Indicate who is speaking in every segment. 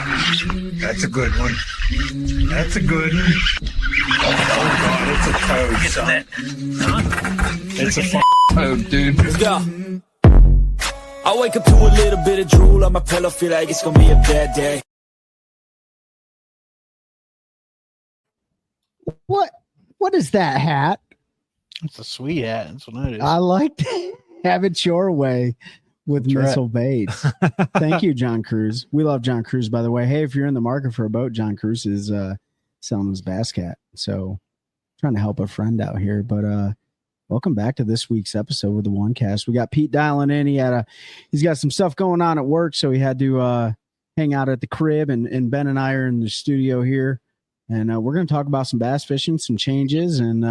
Speaker 1: That's a good one. That's a good one. Oh, God, it's a toad, son. It's a toad, dude.
Speaker 2: Let's go. I wake up to a little bit of drool on my pillow, feel like it's gonna be a bad day.
Speaker 3: What is that hat?
Speaker 4: It's a sweet hat. That's what it is.
Speaker 3: I like to have it your way with
Speaker 4: That's
Speaker 3: missile baits. Thank you, John Cruz. We love John Cruz, by the way. Hey, if you're in the market for a boat, John Cruz is selling his Bass Cat. So trying to help a friend out here. But welcome back to this week's episode with the OneCast. We got Pete dialing in. He's got some stuff going on at work, so he had to hang out at the crib, and Ben and I are in the studio here. And we're going to talk about some bass fishing, some changes, and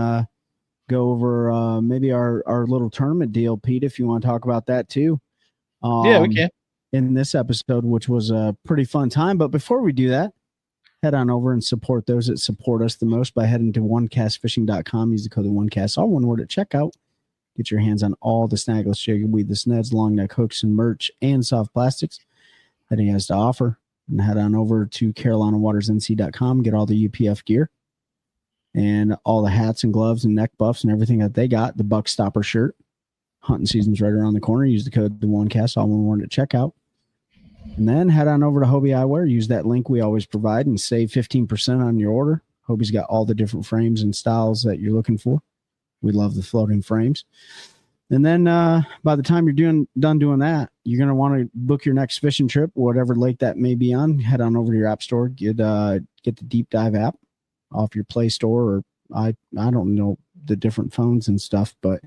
Speaker 3: go over maybe our little tournament deal, Pete, if you want to talk about that too.
Speaker 4: Yeah, we can.
Speaker 3: In this episode, which was a pretty fun time. But before we do that, head on over and support those that support us the most by heading to OneCastFishing.com. Use the code OneCast, all one word at checkout. Get your hands on all the snagless, jig weed, the sneds, long neck hooks, and merch, and soft plastics that he has to offer. And head on over to CarolinaWatersNC.com. Get all the UPF gear and all the hats and gloves and neck buffs and everything that they got. The Buck Stopper shirt. Hunting season's right around the corner. Use the code TheOneCast, all one word at checkout. And then head on over to Hobie Eyewear. Use that link we always provide and save 15% on your order. Hobie's got all the different frames and styles that you're looking for. We love the floating frames. And then by the time you're done doing that, you're going to want to book your next fishing trip, whatever lake that may be on. Head on over to your app store. Get the Deep Dive app off your Play Store, or I don't know the different phones and stuff, but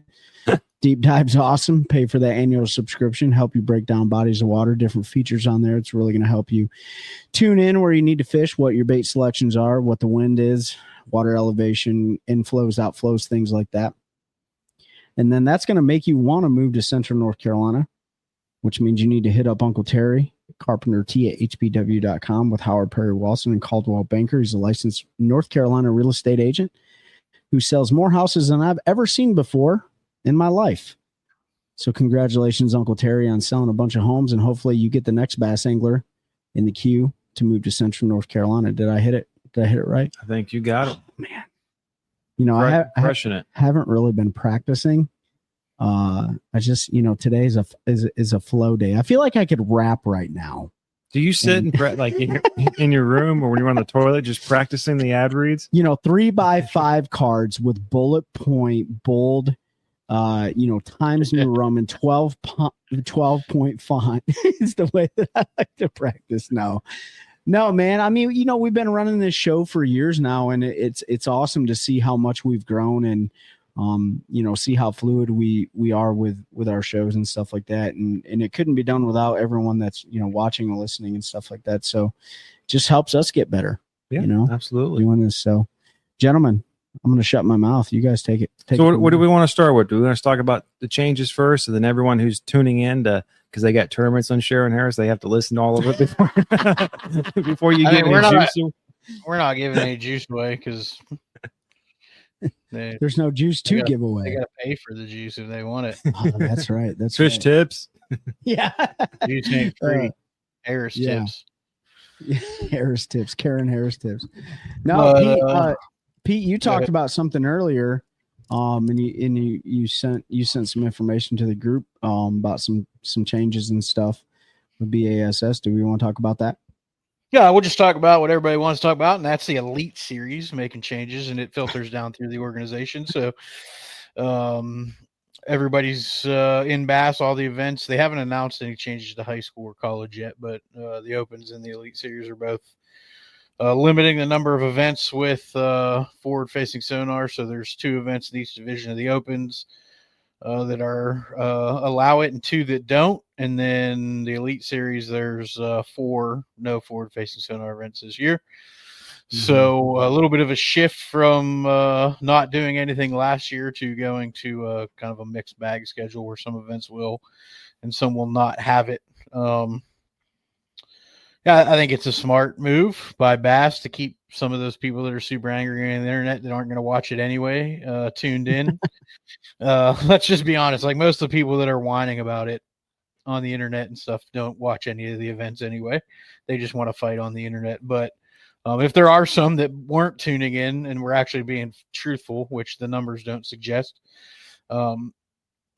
Speaker 3: Deep Dive's awesome. Pay for that annual subscription, help you break down bodies of water, different features on there. It's really going to help you tune in where you need to fish, what your bait selections are, what the wind is, water elevation, inflows, outflows, things like that. And then that's going to make you want to move to Central North Carolina, which means you need to hit up Uncle Terry, Carpenter T at hpw.com with Howard Perry Walson and Caldwell Banker. He's a licensed North Carolina real estate agent who sells more houses than I've ever seen before in my life. So congratulations, Uncle Terry, on selling a bunch of homes, and hopefully you get the next bass angler in the queue to move to Central North Carolina. Did I hit it? Did I hit it right?
Speaker 5: I think you got it.
Speaker 3: Oh, man. You know, I haven't really been practicing. I just, today is a flow day. I feel like I could rap right now.
Speaker 5: Do you sit and like in your room, or when you're on the toilet, just practicing the ad reads?
Speaker 3: 3x5 cards with bullet point, bold, Times New Roman, 12-point font is the way that I like to practice now. No, man. I mean, we've been running this show for years now, and it's awesome to see how much we've grown, and see how fluid we are with our shows and stuff like that. And it couldn't be done without everyone that's, watching and listening and stuff like that. So it just helps us get better.
Speaker 5: Yeah, absolutely.
Speaker 3: Doing this. So gentlemen, I'm going to shut my mouth. You guys take it.
Speaker 5: So what do we want to start with? Do we want to talk about the changes first, and then everyone who's tuning in because they got tournaments on Sharon Harris, they have to listen to all of it before you give any juice?
Speaker 4: We're not giving any juice away because
Speaker 3: there's no juice to give away.
Speaker 4: They got to pay for the juice if they want it.
Speaker 3: Oh, that's right. That's
Speaker 5: fish tips.
Speaker 3: Yeah.
Speaker 4: Juice ain't free. Harris tips.
Speaker 3: Yeah. Harris tips. Karen Harris tips. No, Pete, you talked about something earlier, and you sent some information to the group about some changes and stuff with BASS. Do we want to talk about that?
Speaker 4: Yeah, we'll just talk about what everybody wants to talk about, and that's the Elite Series making changes, and it filters down through the organization. So everybody's in Bass, all the events. They haven't announced any changes to high school or college yet, but the Opens and the Elite Series are both limiting the number of events with forward-facing sonar. So there's 2 events in each division of the Opens that are allow it, and 2 that don't. And then the Elite Series, there's 4 no forward-facing sonar events this year. Mm-hmm. So a little bit of a shift from not doing anything last year to going to kind of a mixed bag schedule where some events will and some will not have it. Yeah, I think it's a smart move by Bass to keep some of those people that are super angry on the internet that aren't going to watch it anyway tuned in. Let's just be honest. Like, most of the people that are whining about it on the internet and stuff don't watch any of the events anyway. They just want to fight on the internet. But if there are some that weren't tuning in and were actually being truthful, which the numbers don't suggest,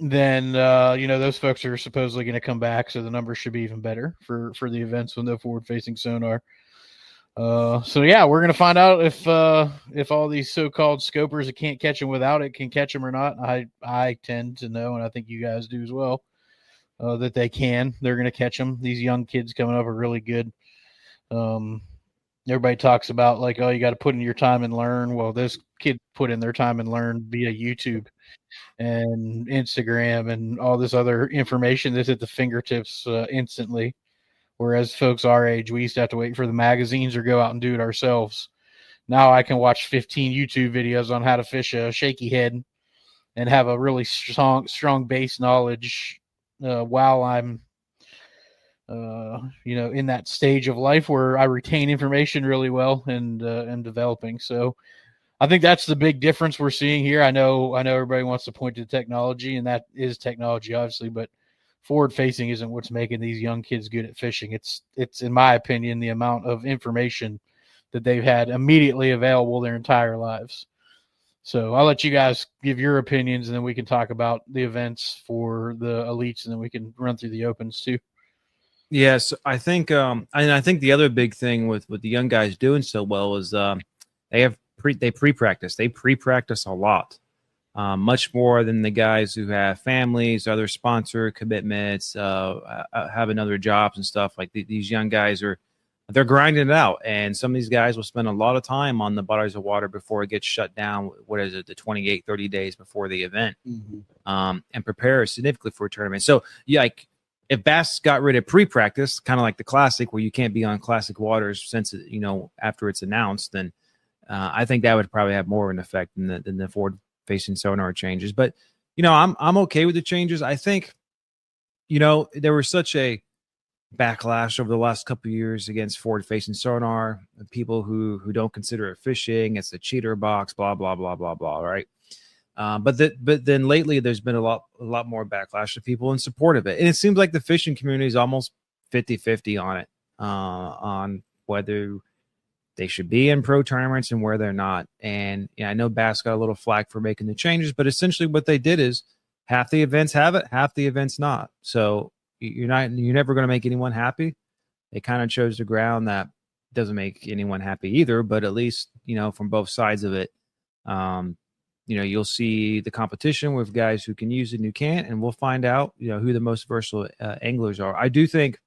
Speaker 4: then those folks are supposedly going to come back, so the numbers should be even better for the events with no forward-facing sonar. So yeah, we're going to find out if all these so-called scopers that can't catch them without it can catch them or not. I tend to know, and I think you guys do as well, that they can. They're going to catch them. These young kids coming up are really good. Everybody talks about like, oh, you got to put in your time and learn. Well, this kid put in their time and learn via YouTube and Instagram and all this other information that's at the fingertips instantly. Whereas folks our age, we used to have to wait for the magazines or go out and do it ourselves. Now I can watch 15 YouTube videos on how to fish a shaky head and have a really strong base knowledge while I'm in that stage of life where I retain information really well and developing. So I think that's the big difference we're seeing here. I know everybody wants to point to technology, and that is technology, obviously, but forward facing isn't what's making these young kids good at fishing. It's in my opinion, the amount of information that they've had immediately available their entire lives. So I'll let you guys give your opinions, and then we can talk about the events for the elites, and then we can run through the opens too.
Speaker 5: Yes, I think, and I think the other big thing with the young guys doing so well is they pre-practice. They pre-practice a lot, much more than the guys who have families, other sponsor commitments, have another jobs and stuff. Like these young guys they're grinding it out, and some of these guys will spend a lot of time on the bodies of water before it gets shut down. What is it, the 28, 30 days before the event, and prepare significantly for a tournament. So yeah, like if Bass got rid of pre-practice, kind of like the Classic, where you can't be on Classic waters since after it's announced, then I think that would probably have more of an effect than the forward-facing sonar changes. But I'm okay with the changes. I think there was such a backlash over the last couple of years against forward-facing sonar, people who don't consider it fishing. It's a cheater box, blah blah blah blah blah. Right. But then lately there's been a lot more backlash of people in support of it, and it seems like the fishing community is almost 50-50 on it, on whether they should be in pro tournaments and where they're not. And I know Bass got a little flack for making the changes, but essentially what they did is half the events have it, half the events not. So you're never going to make anyone happy. They kind of chose the ground that doesn't make anyone happy either, but at least from both sides of it, you'll see the competition with guys who can use it and who can't, and we'll find out who the most versatile anglers are. I do think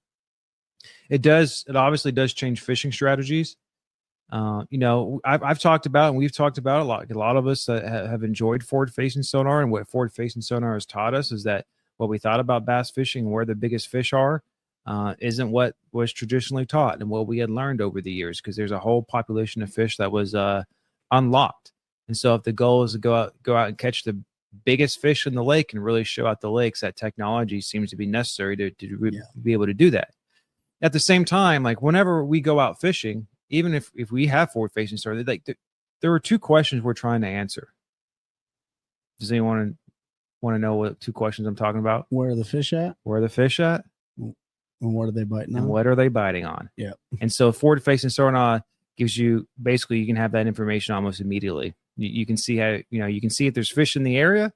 Speaker 5: it obviously does change fishing strategies. I've talked about, and we've talked about a lot of us have enjoyed forward-facing sonar, and what forward-facing sonar has taught us is that what we thought about bass fishing and where the biggest fish are isn't what was traditionally taught and what we had learned over the years, because there's a whole population of fish that was unlocked. And so if the goal is to go out and catch the biggest fish in the lake and really show out the lakes, that technology seems to be necessary to be able to do that. At the same time, like whenever we go out fishing, even if we have forward-facing sonar, there are two questions we're trying to answer. Does anyone want to know what two questions I'm talking about?
Speaker 3: Where are the fish at?
Speaker 5: Where are the fish at?
Speaker 3: And what are they biting on?
Speaker 5: And what are they biting on?
Speaker 3: Yeah.
Speaker 5: And so forward-facing sonar gives you, basically you can have that information almost immediately. You can see how, you can see if there's fish in the area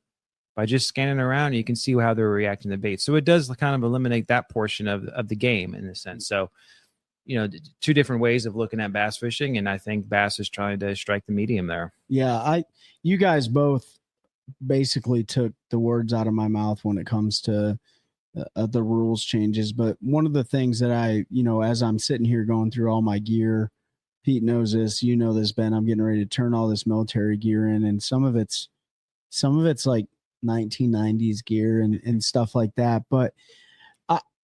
Speaker 5: by just scanning around. You can see how they're reacting to bait. So it does kind of eliminate that portion of the game in a sense. So, two different ways of looking at bass fishing, and I think Bass is trying to strike the medium there.
Speaker 3: Yeah, you guys both basically took the words out of my mouth when it comes to the rules changes. But one of the things that as I'm sitting here going through all my gear, Pete knows this, this, Ben, I'm getting ready to turn all this military gear in, and some of it's like 1990s gear and stuff like that. But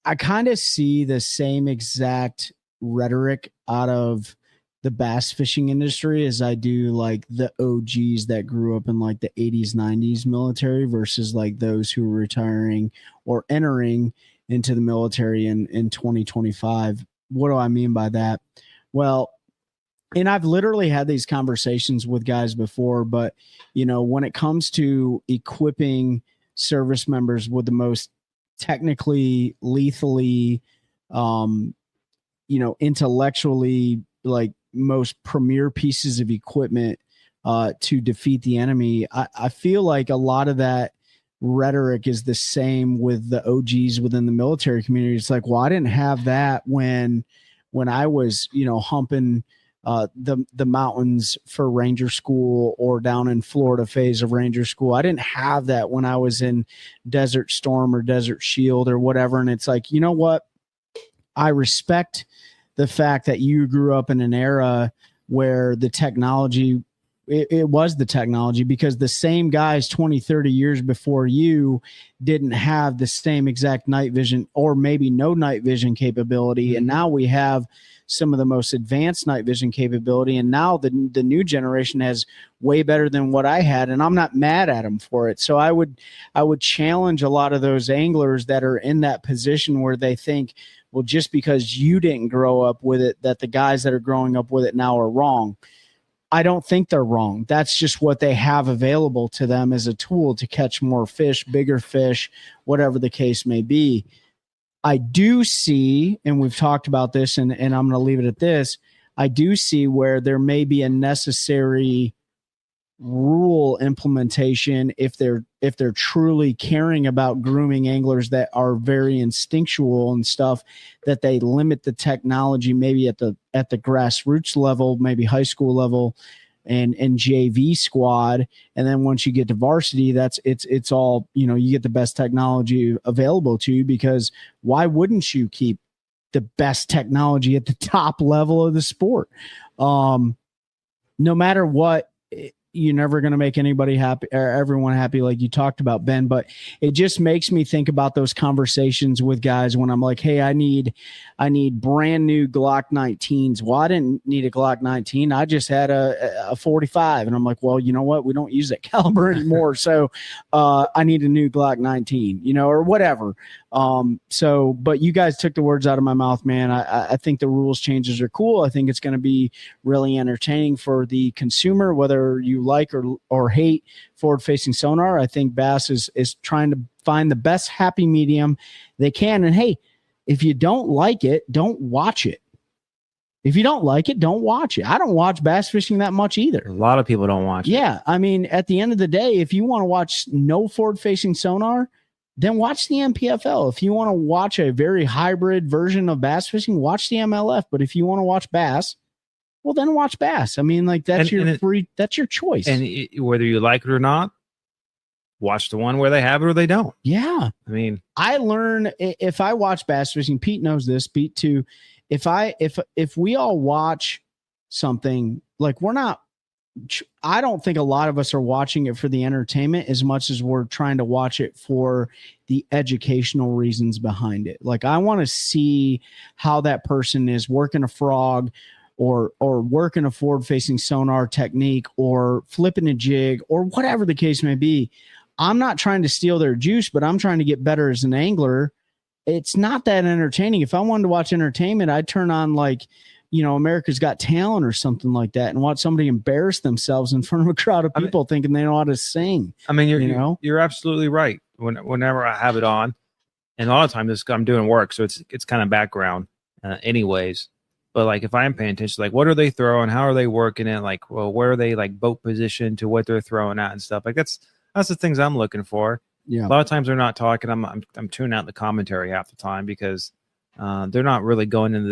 Speaker 3: I kind of see the same exact rhetoric out of the bass fishing industry as I do like the OGs that grew up in like the 80s, 90s military versus like those who are retiring or entering into the military in 2025. What do I mean by that? Well, and I've literally had these conversations with guys before, but when it comes to equipping service members with the most technically, lethally, intellectually, like most premier pieces of equipment to defeat the enemy. I feel like a lot of that rhetoric is the same with the OGs within the military community. It's like, well, I didn't have that when I was, humping the mountains for Ranger School or down in Florida phase of Ranger School. I didn't have that when I was in Desert Storm or Desert Shield or whatever. And it's like, you know what? I respect the fact that you grew up in an era where the technology, it was the technology, because the same guys 20, 30 years before you didn't have the same exact night vision or maybe no night vision capability. And now we have some of the most advanced night vision capability. And now the new generation has way better than what I had. And I'm not mad at them for it. So I would challenge a lot of those anglers that are in that position where they think, well, just because you didn't grow up with it, that the guys that are growing up with it now are wrong. I don't think they're wrong. That's just what they have available to them as a tool to catch more fish, bigger fish, whatever the case may be. I do see, and we've talked about this, and I'm going to leave it at this, I do see where there may be a necessary rule implementation if they're truly caring about grooming anglers that are very instinctual and stuff, that they limit the technology maybe at the grassroots level, maybe high school level and JV squad. And then once you get to varsity, it's all, you get the best technology available to you, because why wouldn't you keep the best technology at the top level of the sport? No matter what, you're never going to make anybody happy or everyone happy, like you talked about, Ben. But it just makes me think about those conversations with guys when I'm like, hey, I need brand new Glock 19s. Well, I didn't need a Glock 19. I just had a 45. And I'm like, well, you know what? We don't use that caliber anymore. So I need a new Glock 19, or whatever. But you guys took the words out of my mouth, man. I think the rules changes are cool. I think it's going to be really entertaining for the consumer, whether you like or hate forward-facing sonar. I think Bass is trying to find the best happy medium they can. And hey, if you don't like it, don't watch it. If you don't like it, don't watch it. I don't watch bass fishing that much either.
Speaker 5: A lot of people don't watch it.
Speaker 3: Yeah. I mean, at the end of the day, if you want to watch no forward-facing sonar, then watch the MPFL. If you want to watch a very hybrid version of bass fishing, watch the MLF. But if you want to watch bass, well, then watch bass. I mean, like that's that's your choice.
Speaker 5: And whether you like it or not, watch the one where they have it or they don't.
Speaker 3: Yeah.
Speaker 5: I mean, I
Speaker 3: learn if I watch bass fishing, Pete knows this, Pete too. If we all watch something, like I don't think a lot of us are watching it for the entertainment as much as we're trying to watch it for the educational reasons behind it. Like I want to see how that person is working a frog or working a forward-facing sonar technique or flipping a jig or whatever the case may be. I'm not trying to steal their juice, but I'm trying to get better as an angler. It's not that entertaining. If I wanted to watch entertainment, I'd turn on America's Got Talent or something like that and watch somebody embarrass themselves in front of a crowd of people thinking they know how to sing.
Speaker 5: I mean, you're absolutely right. Whenever I have it on, and a lot of times I'm doing work, so it's kind of background anyways. But like if I'm paying attention, like what are they throwing? How are they working it? Like, well, where are they like boat position to what they're throwing at and stuff? Like that's the things I'm looking for. Yeah. A lot of times they're not talking. I'm tuning out the commentary half the time because they're not really going into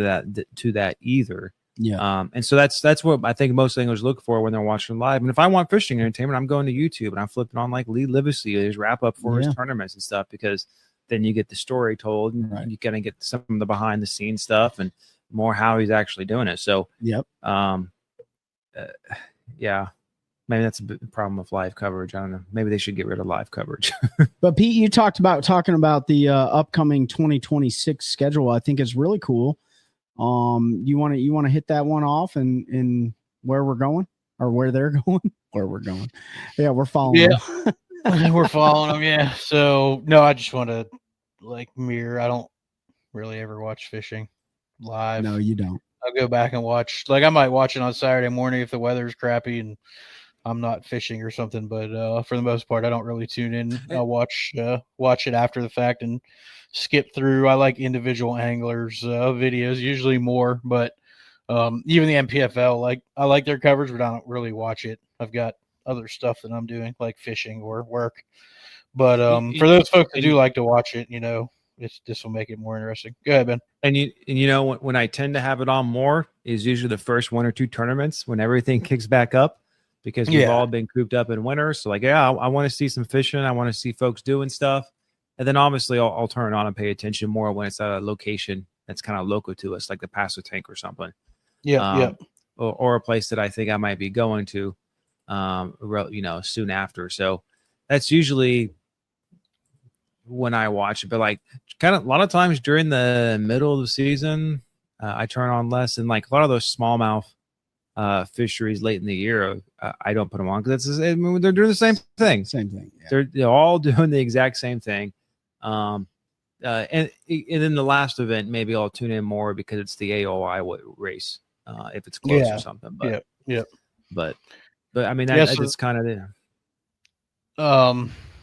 Speaker 5: that either. Yeah. And so that's what I think most anglers look for when they're watching live. And if I want fishing entertainment, I'm going to YouTube and I'm flipping on like Lee Livesey, his wrap up for his tournaments and stuff, because then you get the story told and you kind of get some of the behind the scenes stuff and more how he's actually doing it. So, yeah, maybe that's a big problem with live coverage. I don't know. Maybe they should get rid of live coverage.
Speaker 3: But Pete, you talking about the upcoming 2026 schedule. I think is really cool. You want to hit that one off and where we're going or where they're going, where we're going. Yeah, we're following.
Speaker 4: Yeah, we're following them. Yeah. So no, I just want to mirror. I don't really ever watch fishing live.
Speaker 3: No, you don't.
Speaker 4: I'll go back and watch. Like I might watch it on Saturday morning if the weather's crappy and I'm not fishing or something. But for the most part, I don't really tune in. I'll watch it after the fact and skip through. I like individual anglers videos, usually more, but even the MPFL, like I like their coverage, but I don't really watch it. I've got other stuff that I'm doing, like fishing or work. But for those folks that do like to watch it, this will make it more interesting. Go ahead, Ben.
Speaker 5: And when I tend to have it on more is usually the first 1 or 2 tournaments when everything kicks back up, because we've all been cooped up in winter. So like, I want to see some fishing. I want to see folks doing stuff. And then obviously I'll turn it on and pay attention more when it's at a location that's kind of local to us, like the Paso Tank or something. Or a place that I think I might be going to, soon after. So that's usually when I watch it. But like, kind of a lot of times during the middle of the season, I turn on less, and like a lot of those smallmouth fisheries late in the year, I don't put them on because they're doing the same thing. Yeah. They're all doing the exact same thing. And then the last event, maybe I'll tune in more because it's the AOI race. If it's close or something, but but I mean, that's kind of it.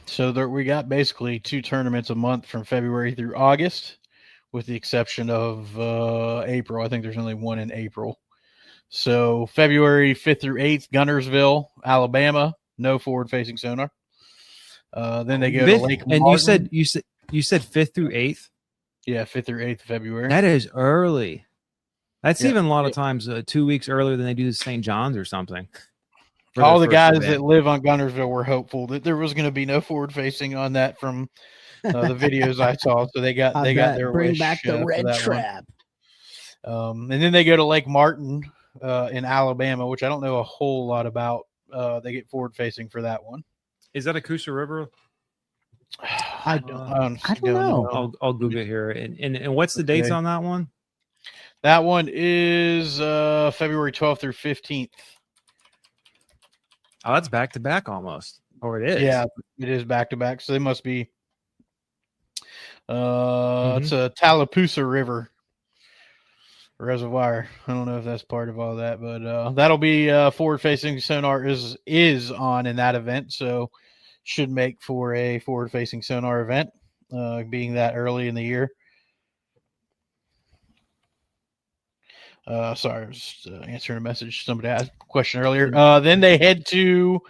Speaker 4: So we got basically 2 tournaments a month from February through August, with the exception of April. I think there's only one in April. So February 5th through 8th, Guntersville, Alabama, no forward-facing sonar. Then they go to Lake Martin.
Speaker 5: And you said 5th through 8th?
Speaker 4: Yeah, 5th through 8th of February.
Speaker 5: That is early. That's even a lot of times 2 weeks earlier than they do the St. John's or something.
Speaker 4: All the guys that live on Guntersville were hopeful that there was going to be no forward facing on that from the videos I saw. So they got their
Speaker 3: bring
Speaker 4: wish,
Speaker 3: back the red trap.
Speaker 4: And then they go to Lake Martin in Alabama, which I don't know a whole lot about. They get forward facing for that one.
Speaker 5: Is that a Coosa River?
Speaker 4: I don't
Speaker 5: know. I'll Google it here. And what's the dates on that one?
Speaker 4: That one is February 12th through 15th.
Speaker 5: Oh, that's back to back almost. Or it is.
Speaker 4: Yeah, it is back to back. So they must be. It's a Tallapoosa River reservoir. I don't know if that's part of all that, but that'll be forward facing sonar is on in that event. So should make for a forward facing sonar event, being that early in the year. Sorry, I was answering a message. Somebody asked a question earlier. Then they head to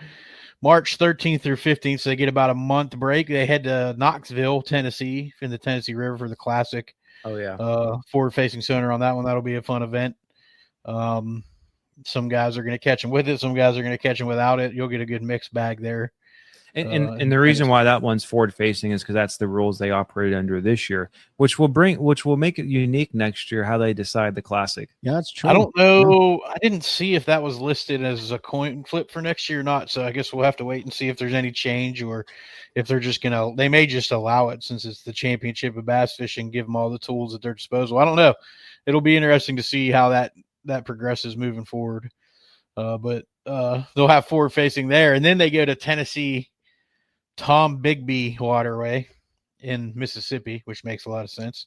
Speaker 4: March 13th through 15th, so they get about a month break. They head to Knoxville, Tennessee, in the Tennessee River for the Classic.
Speaker 5: Oh, yeah.
Speaker 4: Forward-facing sonar on that one. That'll be a fun event. Some guys are going to catch them with it. Some guys are going to catch them without it. You'll get a good mixed bag there.
Speaker 5: And the reason why that one's forward facing is because that's the rules they operate under this year, which will make it unique next year how they decide the Classic.
Speaker 3: Yeah, that's true.
Speaker 4: I don't know. I didn't see if that was listed as a coin flip for next year or not. So I guess we'll have to wait and see if there's any change, or if they're just they may just allow it since it's the championship of bass fishing, give them all the tools at their disposal. I don't know. It'll be interesting to see how that progresses moving forward. But they'll have forward facing there, and then they go to Tennessee Tom Bigby Waterway in Mississippi, which makes a lot of sense.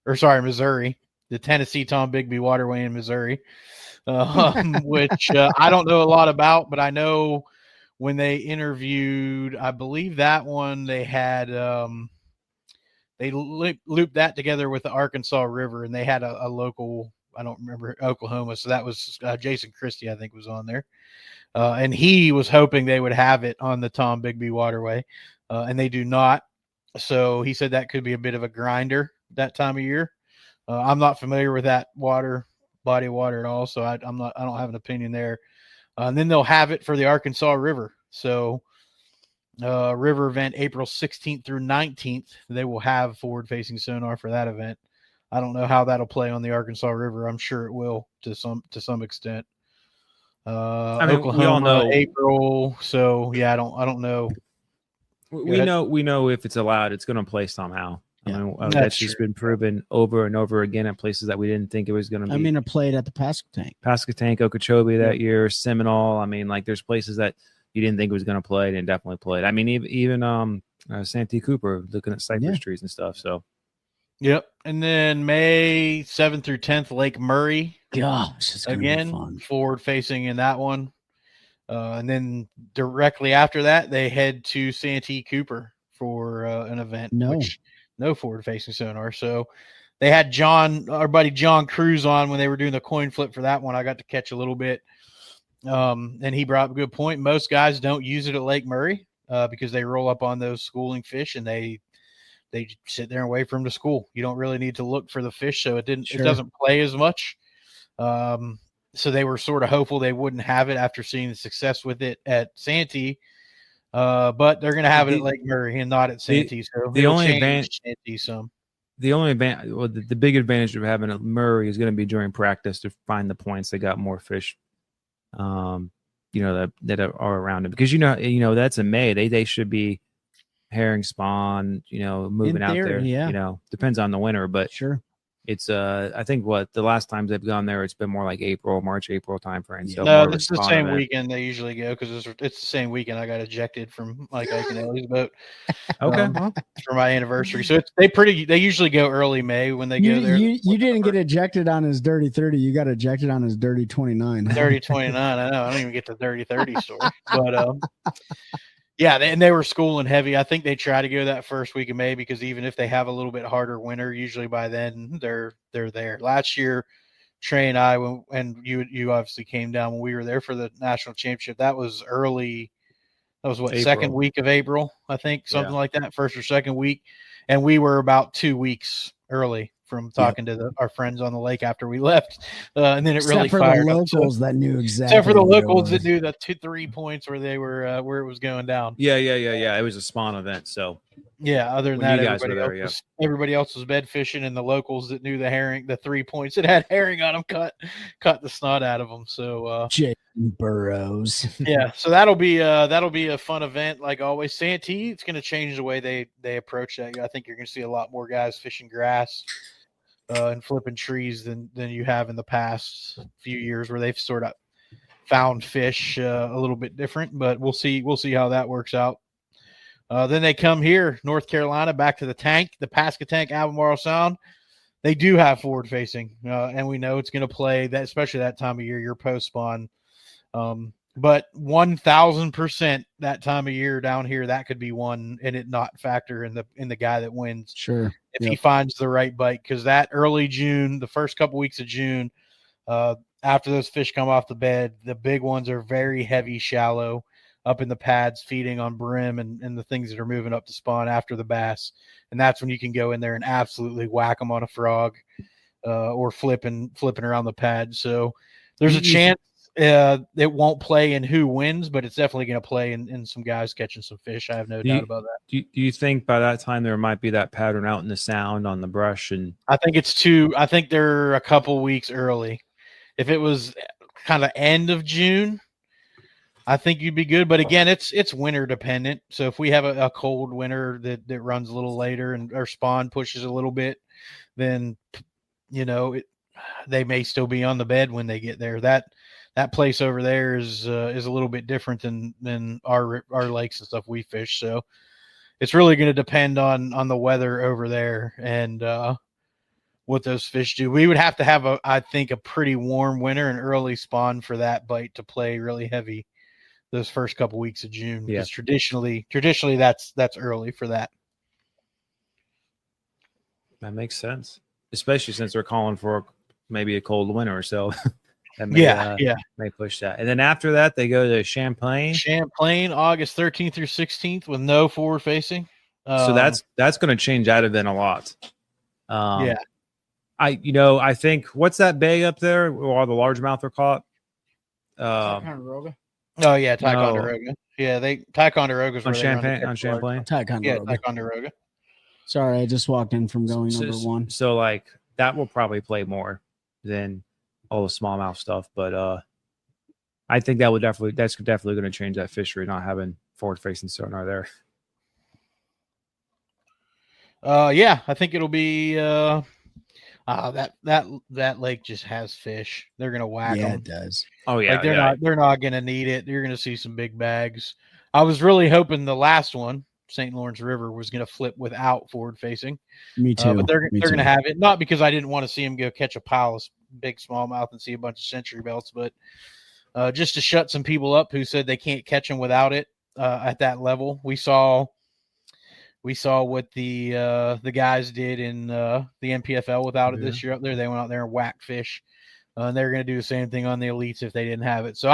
Speaker 4: Missouri. The Tennessee Tom Bigby Waterway in Missouri, which I don't know a lot about, but I know when they interviewed, I believe that one they had they looped that together with the Arkansas River, and they had a local, I don't remember, Oklahoma. So that was Jason Christie, I think, was on there. And he was hoping they would have it on the Tom Bigby Waterway, and they do not. So he said that could be a bit of a grinder that time of year. I'm not familiar with that body of water at all, so I don't have an opinion there. And then they'll have it for the Arkansas River. So river event April 16th through 19th, they will have forward-facing sonar for that event. I don't know how that'll play on the Arkansas River. I'm sure it will to some extent. Oklahoma,
Speaker 5: we all know
Speaker 4: April. So yeah, I don't know.
Speaker 5: We know if it's allowed, it's going to play somehow.
Speaker 3: Yeah,
Speaker 5: that's just been proven over and over again at places that we didn't think it was going to be.
Speaker 3: I mean, it played at the
Speaker 5: Pasquotank, Okeechobee that year, Seminole. I mean, like there's places that you didn't think it was going to play, and it definitely played. I mean, even Santee Cooper looking at cypress trees and stuff. So.
Speaker 4: Yep. And then May 7th through 10th, Lake Murray.
Speaker 3: Gosh, it's
Speaker 4: again, forward facing in that one. And then directly after that, they head to Santee Cooper for an event, which no forward facing sonar. So they had our buddy John Cruz on when they were doing the coin flip for that one. I got to catch a little bit. And he brought up a good point. Most guys don't use it at Lake Murray because they roll up on those schooling fish and they sit there and wait for them to school. You don't really need to look for the fish, so it doesn't play as much. So they were sort of hopeful they wouldn't have it after seeing the success with it at Santee. But they're going to have it at Lake Murray and not at Santee. So
Speaker 5: the only advantage, the big advantage of having a Murray is going to be during practice to find the points. They got more fish, that are around it, because that's in May. They should be herring spawn, moving out there.
Speaker 3: Yeah.
Speaker 5: Depends on the winter, but
Speaker 3: sure.
Speaker 5: It's I think the last times they've gone there, it's been more like March, April time frame. So
Speaker 4: no, it's the same weekend they usually go, because it's the same weekend I got ejected from Mike Iaconelli's boat.
Speaker 5: Okay,
Speaker 4: for my anniversary. So they usually go early May when they go there.
Speaker 3: You didn't get ejected on his dirty 30. You got ejected on his dirty 29.
Speaker 4: Dirty 29. I know. I don't even get the dirty 30 story, but yeah, they were schooling heavy. I think they try to go that first week of May, because even if they have a little bit harder winter, usually by then they're there. Last year, Trey and I, and you obviously came down when we were there for the national championship. That was early. That was
Speaker 5: April.
Speaker 4: Second week of April, I think, something like that, first or second week. And we were about 2 weeks early from talking to our friends on the lake after we left. And then it really fired
Speaker 3: the
Speaker 4: up.
Speaker 3: locals that knew exactly.
Speaker 4: Except for the locals that knew the 2-3 points where they were, where it was going down.
Speaker 5: Yeah. It was a spawn event. So
Speaker 4: yeah, other than that, everybody else was bed fishing, and the locals that knew the 3 points that had herring on them cut the snot out of them. So
Speaker 3: Jason Burrows.
Speaker 4: Yeah, so that'll be a fun event like always. Santee, it's going to change the way they approach that. I think you're going to see a lot more guys fishing grass and flipping trees than you have in the past few years, where they've sort of found fish a little bit different. But we'll see how that works out. Then they come here, North Carolina, back to the tank, the Pascatank, Albemarle Sound. They do have forward facing, and we know it's going to play that, especially that time of year, your post spawn. But 1,000% that time of year down here, that could be one, and it not factor in the guy that wins.
Speaker 3: Sure,
Speaker 4: if he finds the right bite, because that early June, the first couple weeks of June, after those fish come off the bed, the big ones are very heavy, shallow, up in the pads, feeding on brim and the things that are moving up to spawn after the bass. And that's when you can go in there and absolutely whack them on a frog or flipping around the pad. So there's a chance it won't play in who wins, but it's definitely going to play in some guys catching some fish. I have no doubt about that.
Speaker 5: Do you think by that time there might be that pattern out in the sound on the brush? And
Speaker 4: I think they're a couple weeks early. If it was kind of end of June, I think you'd be good. But again, it's winter dependent. So if we have a cold winter that runs a little later and our spawn pushes a little bit, then they may still be on the bed when they get there. That place over there is a little bit different than our lakes and stuff we fish. So it's really going to depend on the weather over there and what those fish do. We would have to have I think a pretty warm winter and early spawn for that bite to play really heavy those first couple weeks of June.
Speaker 5: Yeah.
Speaker 4: Because traditionally that's early for that.
Speaker 5: That makes sense, especially since they're calling for maybe a cold winter. So that may push that. And then after that, they go to Champlain,
Speaker 4: August 13th through 16th with no forward facing.
Speaker 5: So that's going to change that event a lot. I think, what's that bay up there where all the largemouth are caught?
Speaker 3: Ticonderoga.
Speaker 4: Oh yeah, Ticonderoga. Yeah, Ticonderoga's
Speaker 5: on Champlain.
Speaker 4: Ticonderoga.
Speaker 3: Sorry, I just walked in from going number one.
Speaker 5: So like that will probably play more than all the smallmouth stuff, but I think that's definitely going to change that fishery, not having forward facing sonar there.
Speaker 4: Yeah, I think it'll be that lake just has fish. They're gonna whack them.
Speaker 3: Yeah, it does.
Speaker 5: Oh yeah,
Speaker 4: they're not gonna need it. You're gonna see some big bags. I was really hoping the last one, St. Lawrence River, was gonna flip without forward facing.
Speaker 3: Me too.
Speaker 4: But they're gonna have it, not because I didn't want to see them go catch a pile of big smallmouth and see a bunch of century belts, but just to shut some people up who said they can't catch them without it at that level. We saw We saw what the guys did in the NPFL without it this year up there. They went out there and whacked fish. And they're going to do the same thing on the elites if they didn't have it. So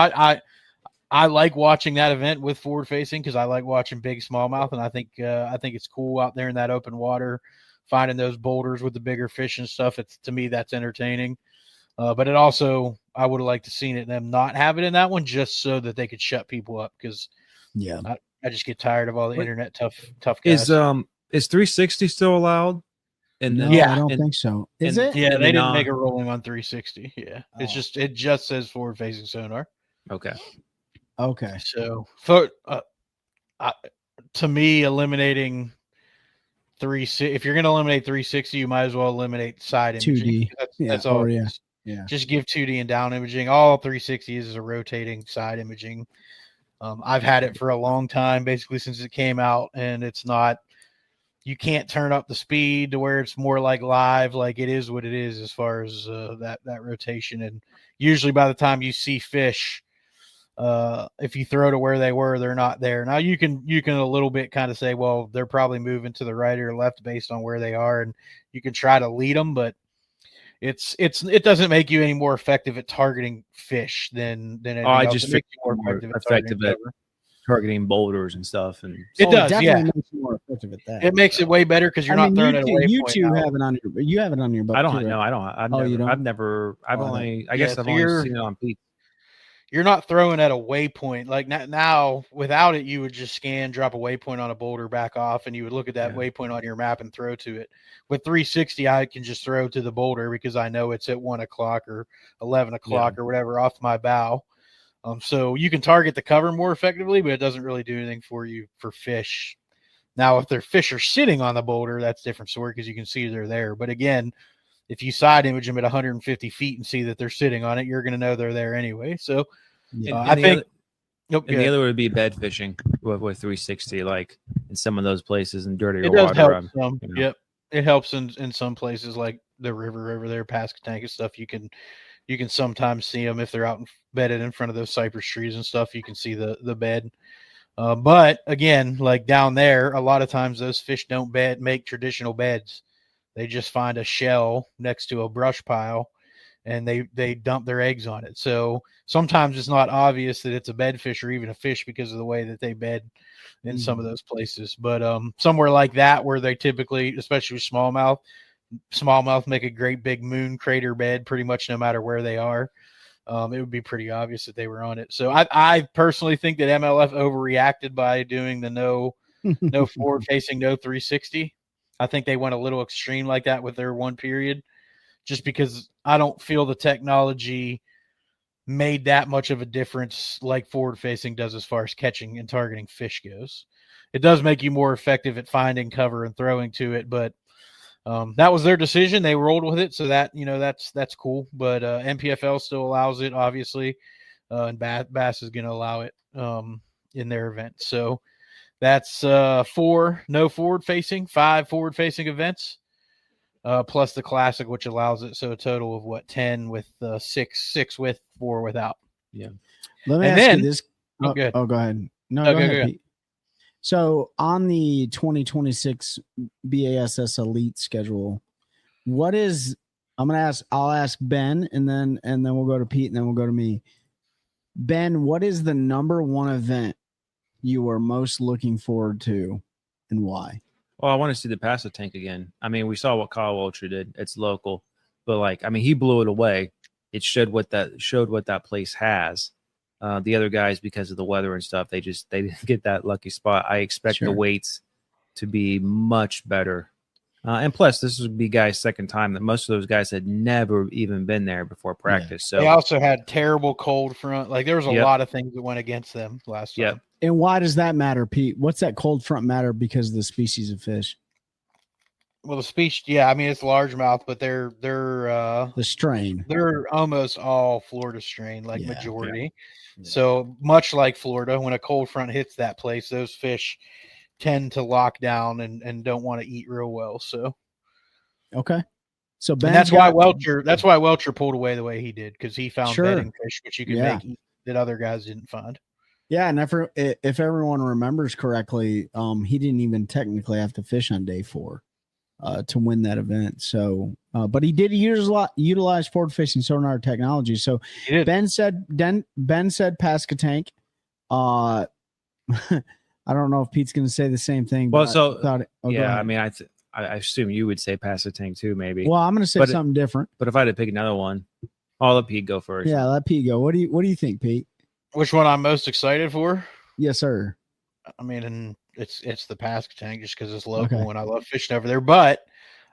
Speaker 4: I like watching that event with forward facing because I like watching big smallmouth, and I think it's cool out there in that open water, finding those boulders with the bigger fish and stuff. It's, to me, that's entertaining. But it also, I would have liked to seen it them not have it in that one just so that they could shut people up because I just get tired of all the internet tough guys.
Speaker 5: Is 360 still allowed? And
Speaker 3: No,
Speaker 4: Yeah,
Speaker 3: I don't think so. Is it?
Speaker 4: Yeah,
Speaker 5: and
Speaker 4: they
Speaker 5: then,
Speaker 4: didn't make a ruling on 360. Yeah,
Speaker 3: Oh.
Speaker 4: it just says forward facing sonar.
Speaker 5: Okay.
Speaker 3: Okay.
Speaker 4: So to me, eliminating if you're going to eliminate 360, you might as well eliminate side imaging.
Speaker 3: 2D.
Speaker 4: That's all.
Speaker 3: Yeah. Yeah.
Speaker 4: Just give 2D and down imaging. All 360 is a rotating side imaging. I've had it for a long time, basically since it came out, and it's not. You can't turn up the speed to where it's more like live. Like it is what it is as far as that rotation. And usually by the time you see fish, if you throw to where they were, they're not there. Now you can a little bit kind of say, well, they're probably moving to the right or left based on where they are, and you can try to lead them, but it doesn't make you any more effective at targeting fish than anything else.
Speaker 5: I just think more effective at targeting boulders and stuff. And
Speaker 4: it does,
Speaker 3: definitely makes you more effective at that.
Speaker 4: It makes it way better because you're not throwing it away.
Speaker 3: You two have it on your. You have it on your butt.
Speaker 5: I don't
Speaker 3: too,
Speaker 5: know.
Speaker 3: right?
Speaker 5: I don't. I've only. I guess I've only seen it on Pete.
Speaker 4: You're not throwing at a waypoint. Like now, without it, you would just scan, drop a waypoint on a boulder, back off, and you would look at that waypoint on your map and throw to it. With 360, I can just throw to the boulder because I know it's at 1 o'clock or 11 o'clock or whatever off my bow. So you can target the cover more effectively, but it doesn't really do anything for you for fish. Now, if their fish are sitting on the boulder, that's a different story because you can see they're there. But again, if you side image them at 150 feet and see that they're sitting on it, you're going to know they're there anyway. So I think
Speaker 5: the other would be bed fishing with 360, like in some of those places in dirtier
Speaker 4: it does
Speaker 5: water.
Speaker 4: Help some. Yep, it helps in some places like the river over there, past Katanka stuff. You can sometimes see them if they're out bedded in front of those cypress trees and stuff. You can see the bed. But again, like down there, a lot of times those fish don't make traditional beds. They just find a shell next to a brush pile and they dump their eggs on it. So sometimes it's not obvious that it's a bed fish or even a fish because of the way that they bed in some of those places. But somewhere like that where they typically, especially with smallmouth make a great big moon crater bed pretty much no matter where they are. It would be pretty obvious that they were on it. So I personally think that MLF overreacted by doing the no forward facing, no 360. I think they went a little extreme like that with their one period just because I don't feel the technology made that much of a difference like forward facing does as far as catching and targeting fish goes. It does make you more effective at finding cover and throwing to it, but that was their decision. They rolled with it. So that, that's cool. But MPFL still allows it, obviously. And Bass is going to allow it in their event. So that's 4 no forward facing, 5 forward facing events, plus the classic, which allows it. So a total of 10 with 6 with, 4 without.
Speaker 3: Yeah. Let me ask you this.
Speaker 4: Go ahead.
Speaker 3: Go ahead. No, go ahead. Pete. So on the 2026 BASS Elite schedule, I'll ask Ben and then we'll go to Pete and then we'll go to me. Ben, what is the number one event you are most looking forward to and why?
Speaker 5: Well, I want to see the Paso tank again. I mean, we saw what Kyle Ultra did. It's local, but he blew it away. It showed what that place has. The other guys, because of the weather and stuff, they didn't get that lucky spot. I expect the weights to be much better. And plus, this would be guys' second time. That most of those guys had never even been there before practice. So
Speaker 4: they also had terrible cold front. Like there was a lot of things that went against them last time.
Speaker 3: And why does that matter, Pete? What's that cold front matter because of the species of fish?
Speaker 4: Well, the species, it's largemouth, but they're
Speaker 3: the strain.
Speaker 4: They're almost all Florida strain, majority. Yeah. So much like Florida, when a cold front hits that place, those fish tend to lock down and don't want to eat real well. So
Speaker 3: okay. So Ben,
Speaker 4: that's why Welcher pulled away the way he did, because he found bedding fish which you can make that other guys didn't find.
Speaker 3: Yeah, and if everyone remembers correctly, he didn't even technically have to fish on day 4 to win that event. So, but he did utilize forward facing sonar technology. So Ben said Pascatank. I don't know if Pete's going to say the same thing.
Speaker 5: Well,
Speaker 3: I
Speaker 5: mean, I assume you would say pass the tank too, maybe.
Speaker 3: Well, I'm going to say something different.
Speaker 5: But if I had to pick another one, I'll let Pete go first.
Speaker 3: Yeah, let Pete go. What do you think, Pete?
Speaker 4: Which one I'm most excited for?
Speaker 3: Yes, sir.
Speaker 4: I mean, it's the Pascatank just because it's local and I love fishing over there. But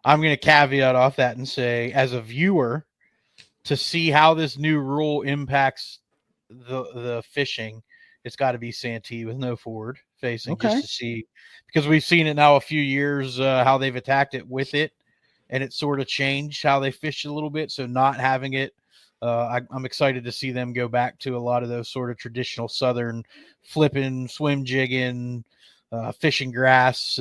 Speaker 4: I'm going to caveat off that and say, as a viewer, to see how this new rule impacts the fishing, it's got to be Santee with no forward facing, just to see, because we've seen it now a few years, how they've attacked it with it, and it sort of changed how they fish a little bit. So not having it, I'm excited to see them go back to a lot of those sort of traditional Southern flipping, swim jigging, fishing grass,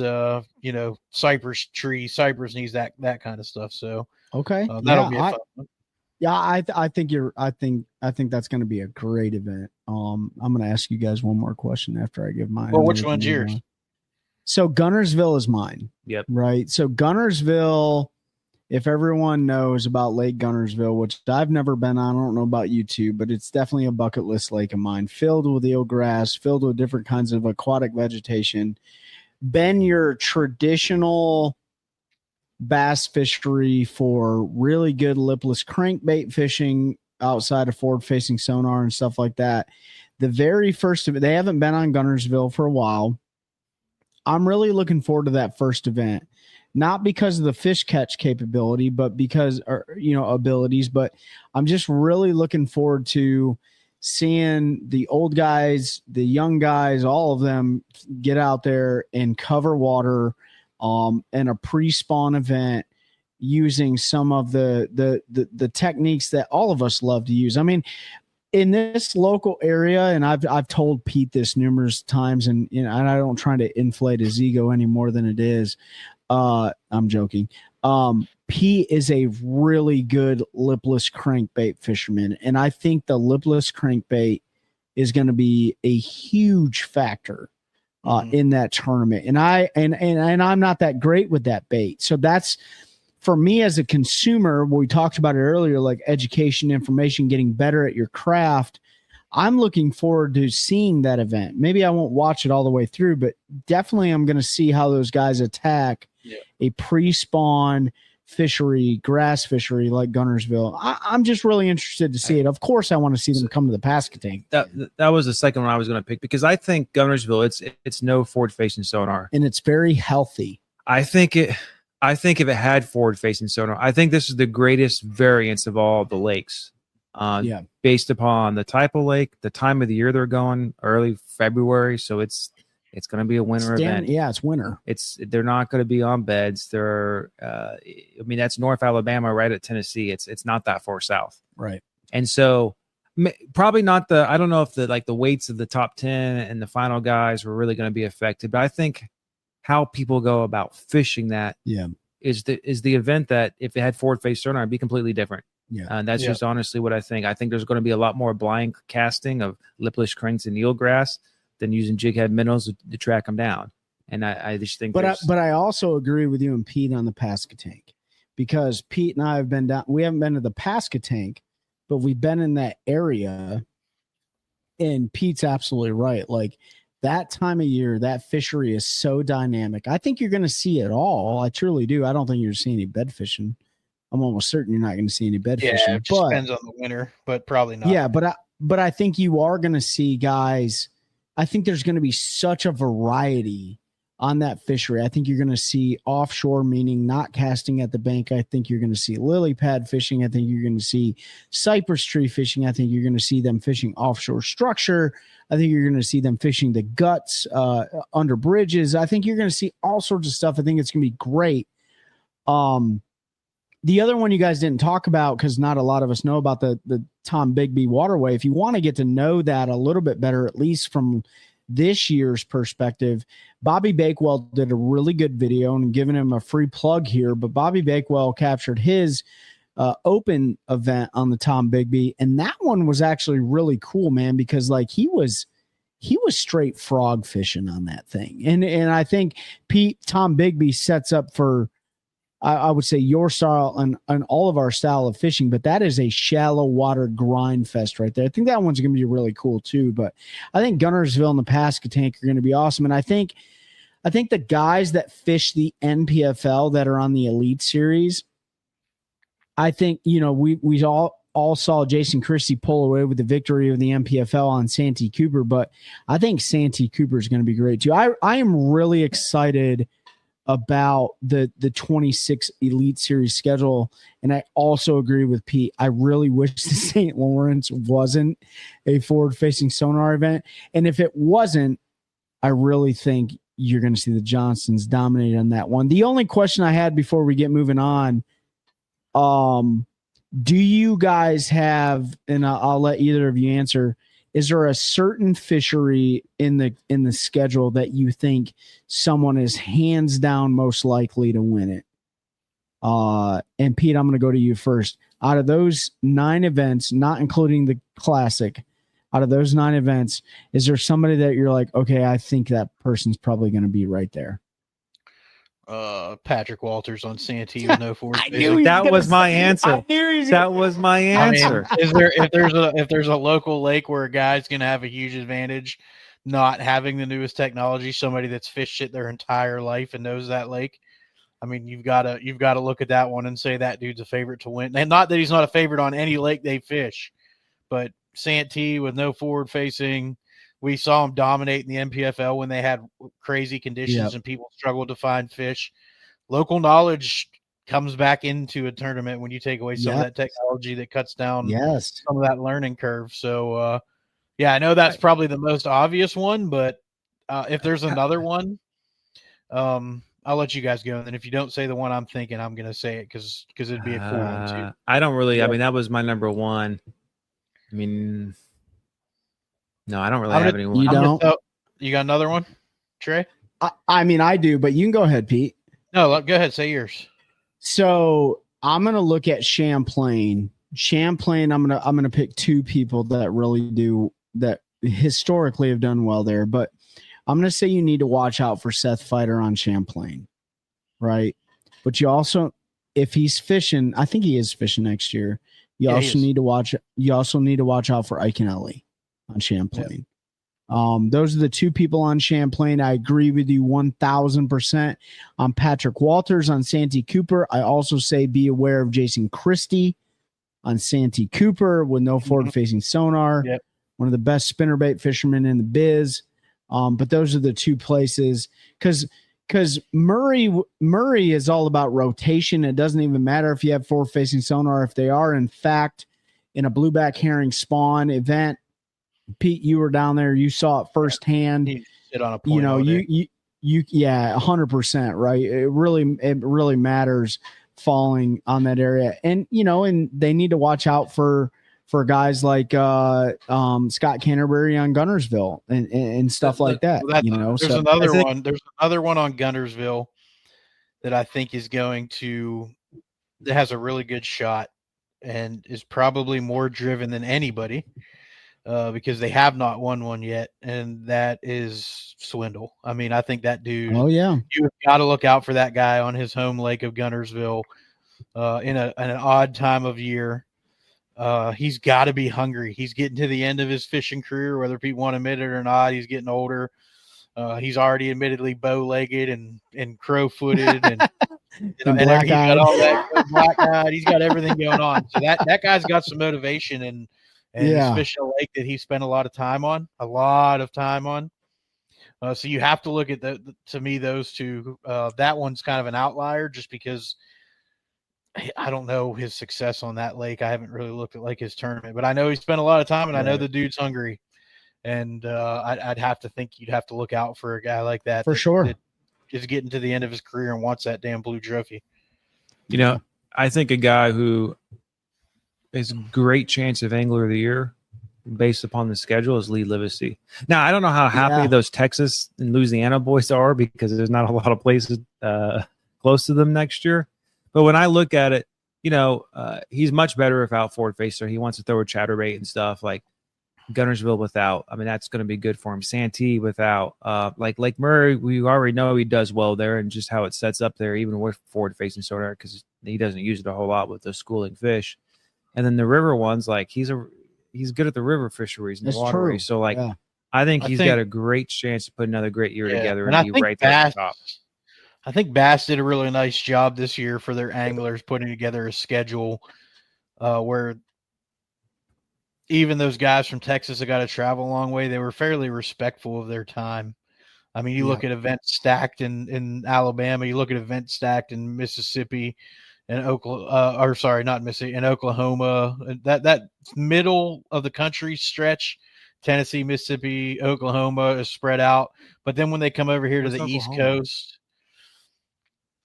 Speaker 4: cypress tree, cypress knees, that kind of stuff. So that'll be a fun one.
Speaker 3: Yeah, I think that's going to be a great event. I'm going to ask you guys one more question after I give mine.
Speaker 4: Well, which one's yours?
Speaker 3: So Gunnersville is mine.
Speaker 5: Yep.
Speaker 3: Right. So Gunnersville, if everyone knows about Lake Gunnersville, which I've never been on, I don't know about you two, but it's definitely a bucket list lake of mine, filled with eelgrass, filled with different kinds of aquatic vegetation. Been your traditional bass fishery for really good lipless crankbait fishing outside of forward-facing sonar and stuff like that. The very first of it, they haven't been on Gunnersville for a while. I'm really looking forward to that first event, not because of the fish catch capability, but because, abilities, but I'm just really looking forward to seeing the old guys, the young guys, all of them get out there and cover water in a pre-spawn event using some of the techniques that all of us love to use. I mean, in this local area, and I've told Pete this numerous times, and and I don't try to inflate his ego any more than it is. I'm joking. Pete is a really good lipless crankbait fisherman, and I think the lipless crankbait is going to be a huge factor in that tournament. And I'm not that great with that bait, so that's, for me as a consumer, we talked about it earlier, like education, information, getting better at your craft. I'm looking forward to seeing that event. Maybe I won't watch it all the way through, but definitely I'm going to see how those guys attack a pre-spawn fishery, grass fishery like Gunnersville. I'm just really interested to see it. Of course, I want to see them come to the Pascatank.
Speaker 5: That was the second one I was going to pick, because I think Gunnersville, it's no forward-facing sonar,
Speaker 3: and it's very healthy.
Speaker 5: I think if it had forward-facing sonar, I think this is the greatest variance of all the lakes. Based upon the type of lake, the time of the year they're going, early February, so it's going to be a winter event.
Speaker 3: Yeah, it's winter.
Speaker 5: They're not going to be on beds. They're, that's North Alabama, right at Tennessee. It's not that far south,
Speaker 3: right? And
Speaker 5: so probably not the. I don't know if the weights of the top 10 and the final guys were really going to be affected, but I think how people go about fishing that is the event that if it had forward face sonar, it'd be completely different. And that's just honestly what I think. I think there's going to be a lot more blind casting of lipless cranks and eelgrass than using jig head minnows to track them down. And I just think,
Speaker 3: but I also agree with you and Pete on the Pascatank, because Pete and I have been down. We haven't been to the Pascatank, but we've been in that area. And Pete's absolutely right. Like, that time of year, that fishery is so dynamic. I think you're going to see it all. I truly do. I don't think you're going to see any bed fishing. I'm almost certain you're not going to see any bed fishing.
Speaker 4: It just depends on the winter, but probably not.
Speaker 3: Yeah, but I think you are going to see guys. I think there's going to be such a variety on that fishery. I think you're going to see offshore, meaning not casting at the bank. I think you're going to see lily pad fishing. I think you're going to see cypress tree fishing. I think you're going to see them fishing offshore structure. I think you're going to see them fishing the guts under bridges. I think you're going to see all sorts of stuff. I think it's going to be great. The other one you guys didn't talk about, because not a lot of us know about, the Tom Bigby waterway. If you want to get to know that a little bit better, at least from this year's perspective, Bobby Bakewell did a really good video, and giving him a free plug here. But Bobby Bakewell captured his open event on the Tom Bigby, and that one was actually really cool, man, because like he was he was straight frog fishing on that thing. And I think Tom Bigby sets up for, I would say, your style and all of our style of fishing, but that is a shallow water grind fest right there. I think that one's going to be really cool too. But I think Gunnersville and the Pascatank are going to be awesome. And I think the guys that fish the NPFL that are on the Elite Series, I think, we all saw Jason Christie pull away with the victory of the NPFL on Santee Cooper, but I think Santee Cooper is going to be great too. I am really excited about the 26 Elite Series schedule. And I also agree with Pete. I really wish the St. Lawrence wasn't a forward-facing sonar event. And if it wasn't, I really think you're going to see the Johnsons dominate on that one. The only question I had before we get moving on, do you guys have, and I'll let either of you answer, is there a certain fishery in the schedule that you think someone is hands down most likely to win it? And Pete, I'm going to go to you first. Out of those 9 events, not including the Classic, out of those 9 events, is there somebody that you're like, okay, I think that person's probably going to be right there?
Speaker 4: Patrick Walters on Santee with no forward.
Speaker 5: That was my answer. That was my answer.
Speaker 4: I mean, if there's a local lake where a guy's going to have a huge advantage, not having the newest technology, somebody that's fished it their entire life and knows that lake, I mean, you've got to look at that one and say that dude's a favorite to win. And not that he's not a favorite on any lake they fish, but Santee with no forward facing. We saw them dominate in the NPFL when they had crazy conditions and people struggled to find fish. Local knowledge comes back into a tournament when you take away some of that technology that cuts down some of that learning curve. So, I know that's probably the most obvious one, but if there's another one, I'll let you guys go. And then if you don't say the one I'm thinking, I'm going to say it because it'd be a cool one too.
Speaker 5: I don't really. I mean, that was my number one. I mean, no, I don't really have anyone.
Speaker 3: You don't?
Speaker 4: You got another one, Trey?
Speaker 3: I mean, I do, but you can go ahead, Pete.
Speaker 4: No, go ahead. Say yours.
Speaker 3: So I'm going to look at Champlain. Champlain, I'm going to pick 2 people that really do, that historically have done well there. But I'm going to say you need to watch out for Seth Fighter on Champlain, right? But you also, if he's fishing, I think he is fishing next year. You also need to watch out for Ike and Ellie on Champlain. Those are the 2 people on Champlain. I agree with you 1000% on Patrick Walters on Santee Cooper. I also say be aware of Jason Christie on Santee Cooper with no forward-facing sonar.
Speaker 4: Yep.
Speaker 3: One of the best spinnerbait fishermen in the biz. But those are the 2 places because Murray is all about rotation. It doesn't even matter if you have forward-facing sonar. If they are, in fact, in a blueback herring spawn event, Pete, you were down there. You saw it firsthand.
Speaker 4: You sit on a point.
Speaker 3: You 100%, right? It really matters falling on that area, and and they need to watch out for guys like Scott Canterbury on Gunnersville and stuff like that.
Speaker 4: There's another one on Gunnersville that I think is that has a really good shot and is probably more driven than anybody. Because they have not won one yet, and that is Swindle. I mean, I think that dude.
Speaker 3: Oh yeah,
Speaker 4: you've got to look out for that guy on his home lake of Gunnersville, in an odd time of year. He's got to be hungry. He's getting to the end of his fishing career, whether people want to admit it or not. He's getting older. He's already admittedly bow-legged and crow-footed, and he's got all that black-eyed. He's got everything going on. So that guy's got some motivation and he's fishing a lake that he spent a lot of time on. So you have to look at to me, those 2. That one's kind of an outlier just because I don't know his success on that lake. I haven't really looked at his tournament, but I know he spent a lot of time, and I know the dude's hungry. And I'd have to think you'd have to look out for a guy like that.
Speaker 3: For sure.
Speaker 4: That is getting to the end of his career and wants that damn blue trophy.
Speaker 5: I think a guy who is a great chance of Angler of the Year based upon the schedule is Lee Livesey. Now, I don't know how happy those Texas and Louisiana boys are because there's not a lot of places close to them next year. But when I look at it, he's much better if out forward facer. He wants to throw a chatterbait and stuff. Gunnersville without. I mean, that's going to be good for him. Santee without. Like Lake Murray, we already know he does well there, and just how it sets up there, even with forward-facing sonar, because he doesn't use it a whole lot with those schooling fish. And then the river ones, like he's good at the river fisheries and the waterways. So like,
Speaker 3: Yeah.
Speaker 5: I think he's got a great chance to put another great year together and be right there at the top.
Speaker 4: I think Bass did a really nice job this year for their anglers, putting together a schedule where even those guys from Texas that got to travel a long way, they were fairly respectful of their time. I mean, you look at events stacked in Alabama, you look at events stacked in Mississippi and Oklahoma, not Mississippi, in Oklahoma. That middle of the country stretch, Tennessee, Mississippi, Oklahoma is spread out. But then when they come over here to the East Coast,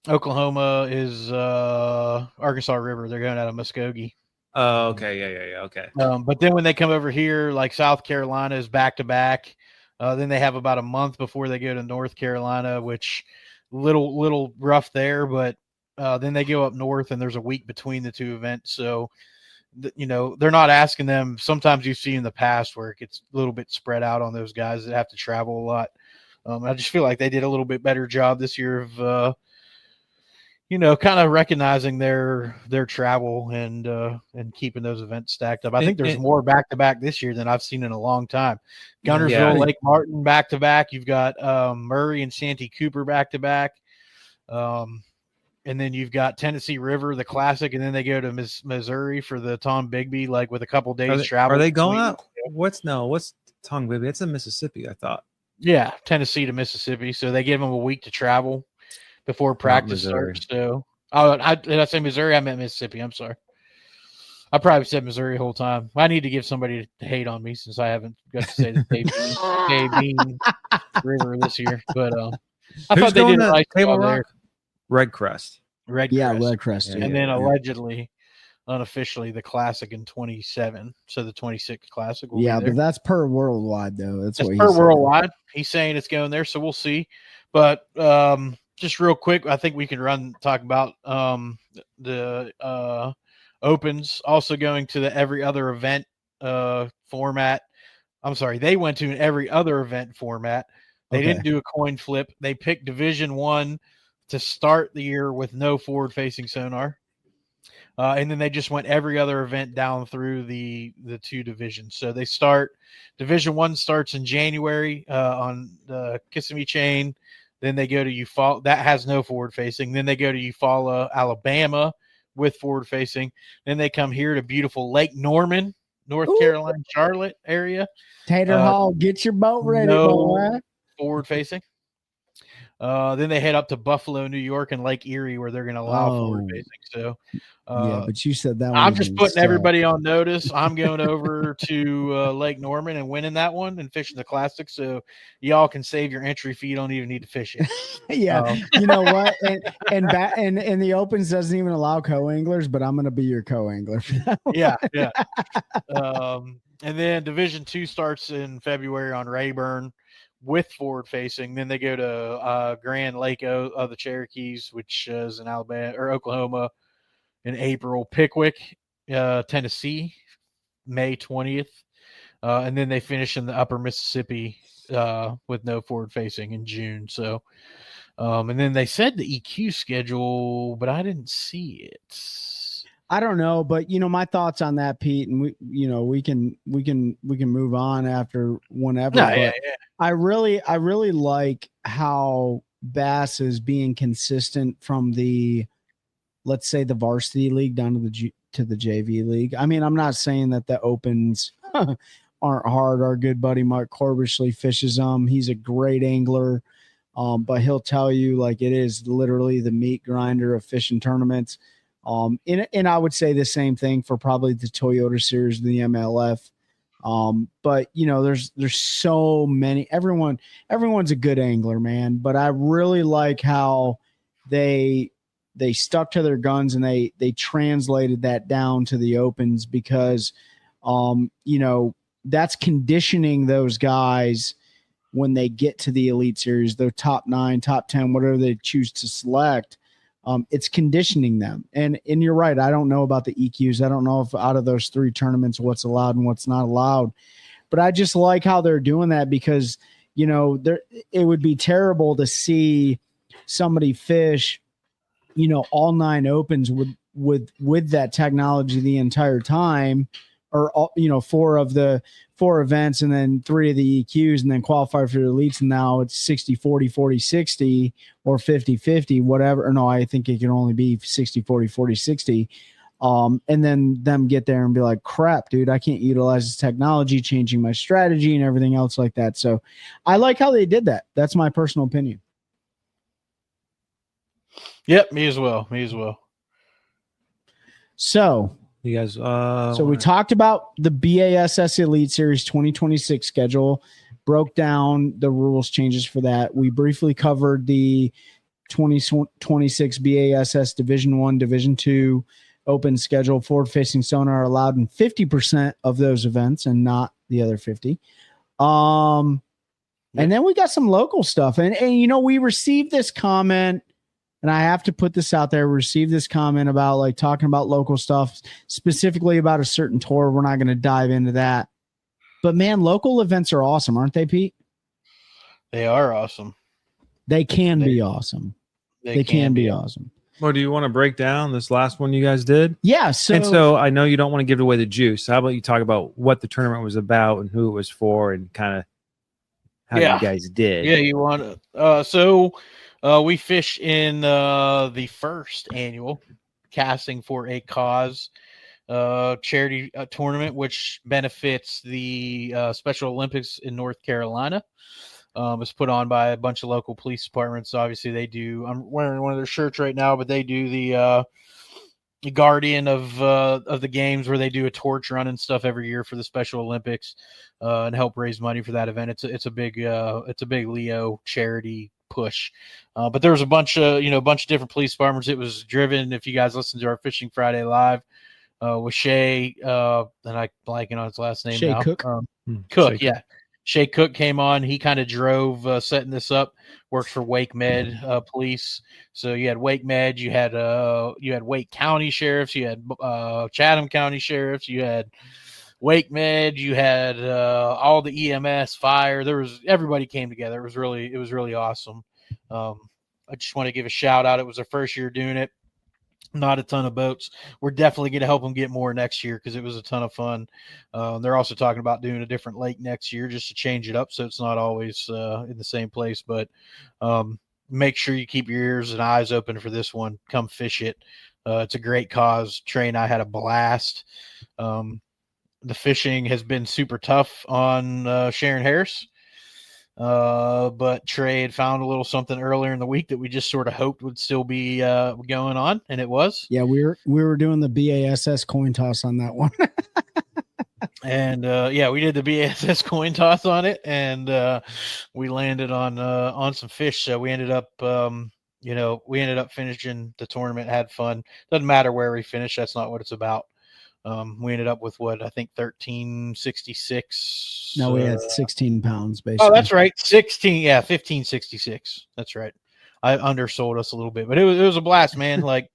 Speaker 4: Oklahoma is Arkansas River. They're going out of Muskogee.
Speaker 5: Oh, okay. Yeah. Okay.
Speaker 4: But then when they come over here, like South Carolina is back to back. Then they have about a month before they go to North Carolina, which little rough there. But then they go up north, and there's a week between the two events. So, they're not asking them. Sometimes you see in the past where it gets a little bit spread out on those guys that have to travel a lot. I just feel like they did a little bit better job this year of kind of recognizing their travel and keeping those events stacked up. I think there's more back-to-back this year than I've seen in a long time. Gunnersville, Lake Martin back-to-back. You've got Murray and Santee Cooper back-to-back. And then you've got Tennessee River, the Classic, and then they go to Missouri for the Tom Bigby, like with a couple days travel.
Speaker 5: Are they going up? What's Tom Bigby? It's in Mississippi, I thought.
Speaker 4: Yeah, Tennessee to Mississippi. So they give them a week to travel before practice starts. So, did I say Missouri? I meant Mississippi. I'm sorry. I probably said Missouri the whole time. I need to give somebody to hate on me since I haven't got to say the Bean River this year. But I thought they did a nice job there.
Speaker 5: Red Crest.
Speaker 3: Red Crest.
Speaker 4: And then allegedly, unofficially, the Classic in 27. So the 26 Classic will be there.
Speaker 3: But that's per worldwide, though. That's what
Speaker 4: per worldwide. He's saying it's going there, so we'll see. But just real quick, I think we can talk about the Opens also going to the every other event format. I'm sorry, they went to an every other event format. They didn't do a coin flip. They picked Division 1 to start the year with no forward-facing sonar. And then they just went every other event down through the two divisions. So they Division 1 starts in January on the Kissimmee chain. Then they go to Eufaula. That has no forward-facing. Then they go to Eufaula, Alabama with forward-facing. Then they come here to beautiful Lake Norman, North Carolina, Charlotte area.
Speaker 3: Tater Hall, get your boat ready, boy.
Speaker 4: Forward-facing. Then they head up to Buffalo, New York, and Lake Erie, where they're going to allow forward-facing. So,
Speaker 3: but you said that.
Speaker 4: I'm just putting everybody on notice. I'm going over to Lake Norman and winning that one and fishing the Classic, so y'all can save your entry fee. You don't even need to fish it.
Speaker 3: You know what? And the Opens doesn't even allow co-anglers, but I'm going to be your co-angler for that one.
Speaker 4: Yeah. And then Division 2 starts in February on Rayburn with forward facing. Then they go to Grand Lake of the Cherokees, which is in Alabama or Oklahoma in April. Pickwick, Tennessee, May 20th. And then they finish in the upper Mississippi with no forward facing in June. So, and then they said the EQ schedule, but I didn't see it.
Speaker 3: I don't know, but my thoughts on that, Pete, and we can move on after whenever. I really like how Bass is being consistent from let's say the varsity league down to the JV league. I mean, I'm not saying that the Opens aren't hard. Our good buddy Mark Corbishley fishes them. He's a great angler, but he'll tell you like it is literally the meat grinder of fishing tournaments. And I would say the same thing for probably the Toyota Series, the MLF. But there's so many. Everyone's a good angler, man. But I really like how they stuck to their guns and they translated that down to the Opens because, that's conditioning those guys when they get to the Elite Series, their top 9, top 10, whatever they choose to select. It's conditioning them. And you're right. I don't know about the EQs. I don't know if out of those 3 tournaments, what's allowed and what's not allowed. but I just like how they're doing that because, it would be terrible to see somebody fish, all 9 opens with that technology the entire time, or all, 4 events and then 3 of the EQs and then qualify for the elites. And now it's 60-40, 40-60 or 50-50, whatever. Or no, I think it can only be 60-40, 40-60. And then them get there and be like, crap, dude, I can't utilize this technology, changing my strategy and everything else like that. So I like how they did that. That's my personal opinion.
Speaker 4: Yep, me as well.
Speaker 3: So
Speaker 5: You guys,
Speaker 3: so we talked about the BASS Elite Series 2026 schedule, broke down the rules changes for that. We briefly covered the 2026 BASS Division 1, Division 2 open schedule. Forward-facing sonar allowed in 50% of those events and not the other 50. And then we got some local stuff. And we received this comment, and I have to put this out there. We received this comment about like talking about local stuff, specifically about a certain tour. We're not going to dive into that. But man, local events are awesome, aren't they, Pete?
Speaker 4: They are awesome.
Speaker 3: They can be awesome. They can be awesome.
Speaker 5: Well, do you want to break down this last one you guys did?
Speaker 3: Yeah.
Speaker 5: So I know you don't want to give away the juice. How about you talk about what the tournament was about and who it was for and kind of how you guys did?
Speaker 4: Yeah, you want to. So we fish in the first annual Casting for a Cause charity tournament, which benefits the Special Olympics in North Carolina. It's put on by a bunch of local police departments. Obviously, they do. I'm wearing one of their shirts right now, but they do the guardian of the games, where they do a torch run and stuff every year for the Special Olympics and help raise money for that event. It's a big Leo charity push. But there was a bunch of different police departments. It was driven. If you guys listen to our Fishing Friday Live with Shay, and I blanking on his last name
Speaker 3: Shay
Speaker 4: now.
Speaker 3: Cook.
Speaker 4: Cook, yeah. Shay Cook came on. He kind of drove setting this up. Worked for Wake Med Police. So you had Wake Med, you had Wake County Sheriffs, you had Chatham County Sheriffs, you had Wake Med, you had all the EMS, fire. Everybody came together. It was really awesome. I just want to give a shout out. It was their first year doing it. Not a ton of boats. We're definitely going to help them get more next year because it was a ton of fun. They're also talking about doing a different lake next year just to change it up so it's not always in the same place. But make sure you keep your ears and eyes open for this one. Come fish it. It's a great cause. Trey and I had a blast. The fishing has been super tough on Sharon Harris. But Trey had found a little something earlier in the week that we just sort of hoped would still be going on, and it was.
Speaker 3: Yeah, we were doing the BASS coin toss on that one.
Speaker 4: And we did the BASS coin toss on it, and we landed on some fish. So we ended up finishing the tournament, had fun. Doesn't matter where we finish, that's not what it's about. We ended up with 1366.
Speaker 3: No, we had 16 pounds basically.
Speaker 4: Oh, that's right. 1566. That's right. I undersold us a little bit, but it was a blast, man. Like,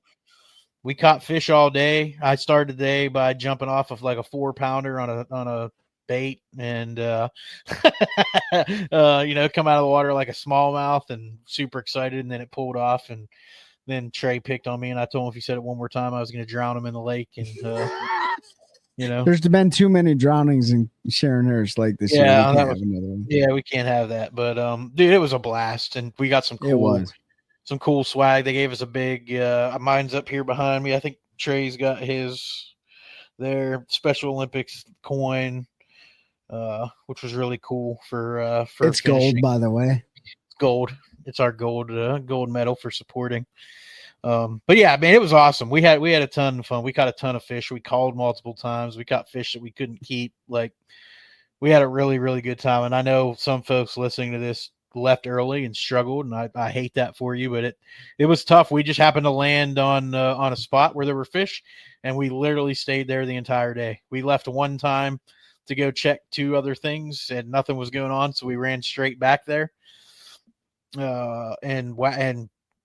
Speaker 4: we caught fish all day. I started the day by jumping off of like a 4-pounder on a bait and come out of the water like a smallmouth and super excited, and then it pulled off, and then Trey picked on me, and I told him if he said it one more time, I was going to drown him in the lake. And, there's
Speaker 3: been too many drownings in Sharon Harris Lake this year.
Speaker 4: Yeah,
Speaker 3: we can't have another one.
Speaker 4: Yeah, we can't have that. But, dude, it was a blast, and we got some cool swag. They gave us a big, mine's up here behind me. I think Trey's got their Special Olympics coin, which was really cool for
Speaker 3: it's
Speaker 4: finishing.
Speaker 3: Gold, by the way.
Speaker 4: It's gold. It's our gold medal for supporting. But yeah, man, it was awesome. We had a ton of fun. We caught a ton of fish. We called multiple times. We caught fish that we couldn't keep. Like, we had a really, really good time. And I know some folks listening to this left early and struggled, and I hate that for you, but it was tough. We just happened to land on a spot where there were fish, and we literally stayed there the entire day. We left one time to go check 2 other things, and nothing was going on, so we ran straight back there. And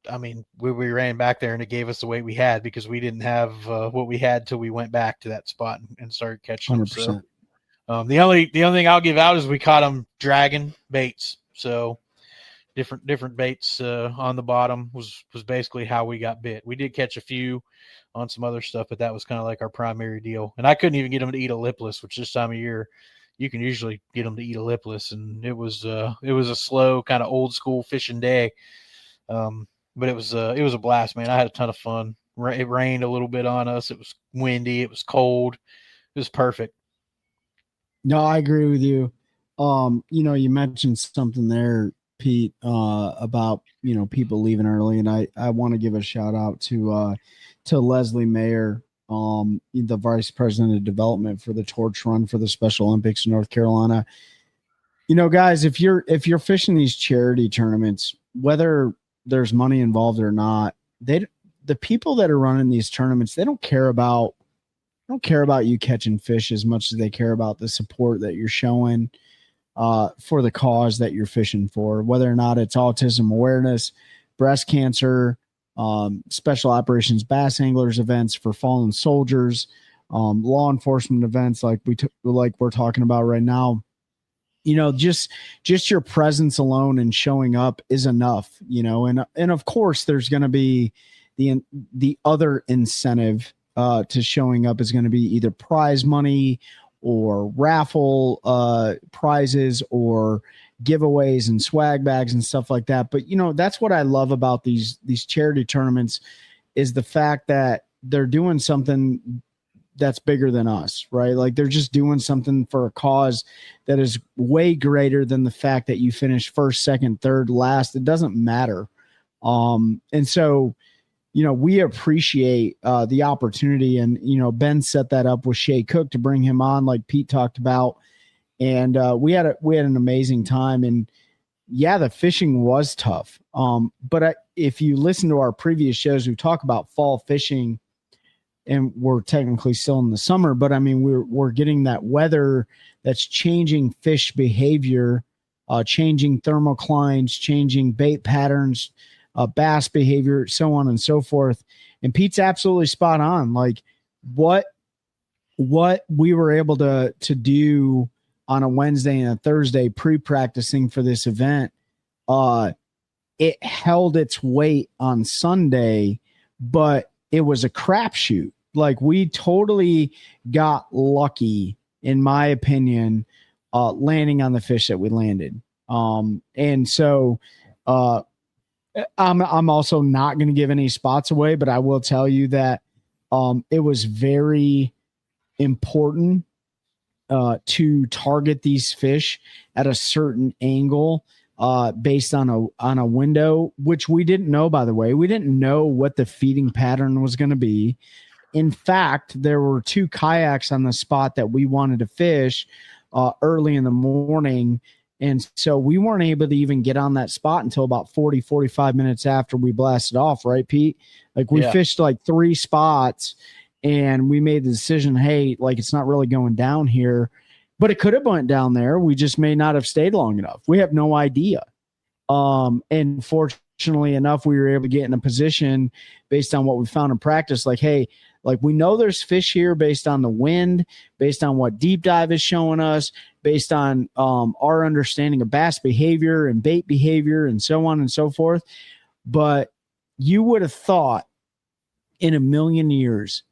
Speaker 4: I mean, we ran back there, and it gave us the weight we had because we didn't have what we had till we went back to that spot and started catching
Speaker 3: 100%.
Speaker 4: them. So, The only thing I'll give out is we caught them dragging baits. So different baits on the bottom was basically how we got bit. We did catch a few on some other stuff, but that was kind of like our primary deal. And I couldn't even get them to eat a lipless, which this time of year you can usually get them to eat a lipless. And it was a slow kind of old school fishing day. But it was a blast, man. I had a ton of fun. It rained a little bit on us. It was windy. It was cold. It was perfect.
Speaker 3: No, I agree with you. You mentioned something there, Pete, about, people leaving early. And I want to give a shout out to Leslie Mayer, the vice president of development for the Torch Run for the Special Olympics in North Carolina. Guys, if you're fishing these charity tournaments, whether there's money involved or not, the people that are running these tournaments, they don't care about you catching fish as much as they care about the support that you're showing for the cause that you're fishing for, whether or not it's autism awareness, breast cancer, special operations bass anglers events for fallen soldiers, law enforcement events like we're talking about right now. Just your presence alone and showing up is enough, and of course there's going to be the other incentive to showing up is going to be either prize money or raffle prizes or giveaways and swag bags and stuff like that. But that's what I love about these charity tournaments is the fact that they're doing something that's bigger than us, right? Like they're just doing something for a cause that is way greater than the fact that you finish first, second, third, last. It doesn't matter. And so, we appreciate the opportunity, and, Ben set that up with Shay Cook to bring him on, like Pete talked about. And we had an amazing time. And yeah, the fishing was tough. But if you listen to our previous shows, we talk about fall fishing, and we're technically still in the summer, but I mean, we're getting that weather that's changing fish behavior, changing thermoclines, changing bait patterns, bass behavior, so on and so forth. And Pete's absolutely spot on. Like what we were able to do on a Wednesday and a Thursday pre-practicing for this event, it held its weight on Sunday, but it was a crapshoot. Like we totally got lucky, in my opinion, landing on the fish that we landed. And so I'm also not going to give any spots away, but I will tell you that it was very important to target these fish at a certain angle based on a window, which we didn't know, by the way. We didn't know what the feeding pattern was going to be. In fact, there were 2 kayaks on the spot that we wanted to fish early in the morning. And so we weren't able to even get on that spot until about 45 minutes after we blasted off. Right, Pete? Like we fished like 3 spots and we made the decision, hey, like it's not really going down here, but it could have went down there. We just may not have stayed long enough. We have no idea. And fortunately enough, we were able to get in a position based on what we found in practice. Like, hey, like we know there's fish here based on the wind, based on what Deep Dive is showing us, based on our understanding of bass behavior and bait behavior and so on and so forth. But you would have thought in a million years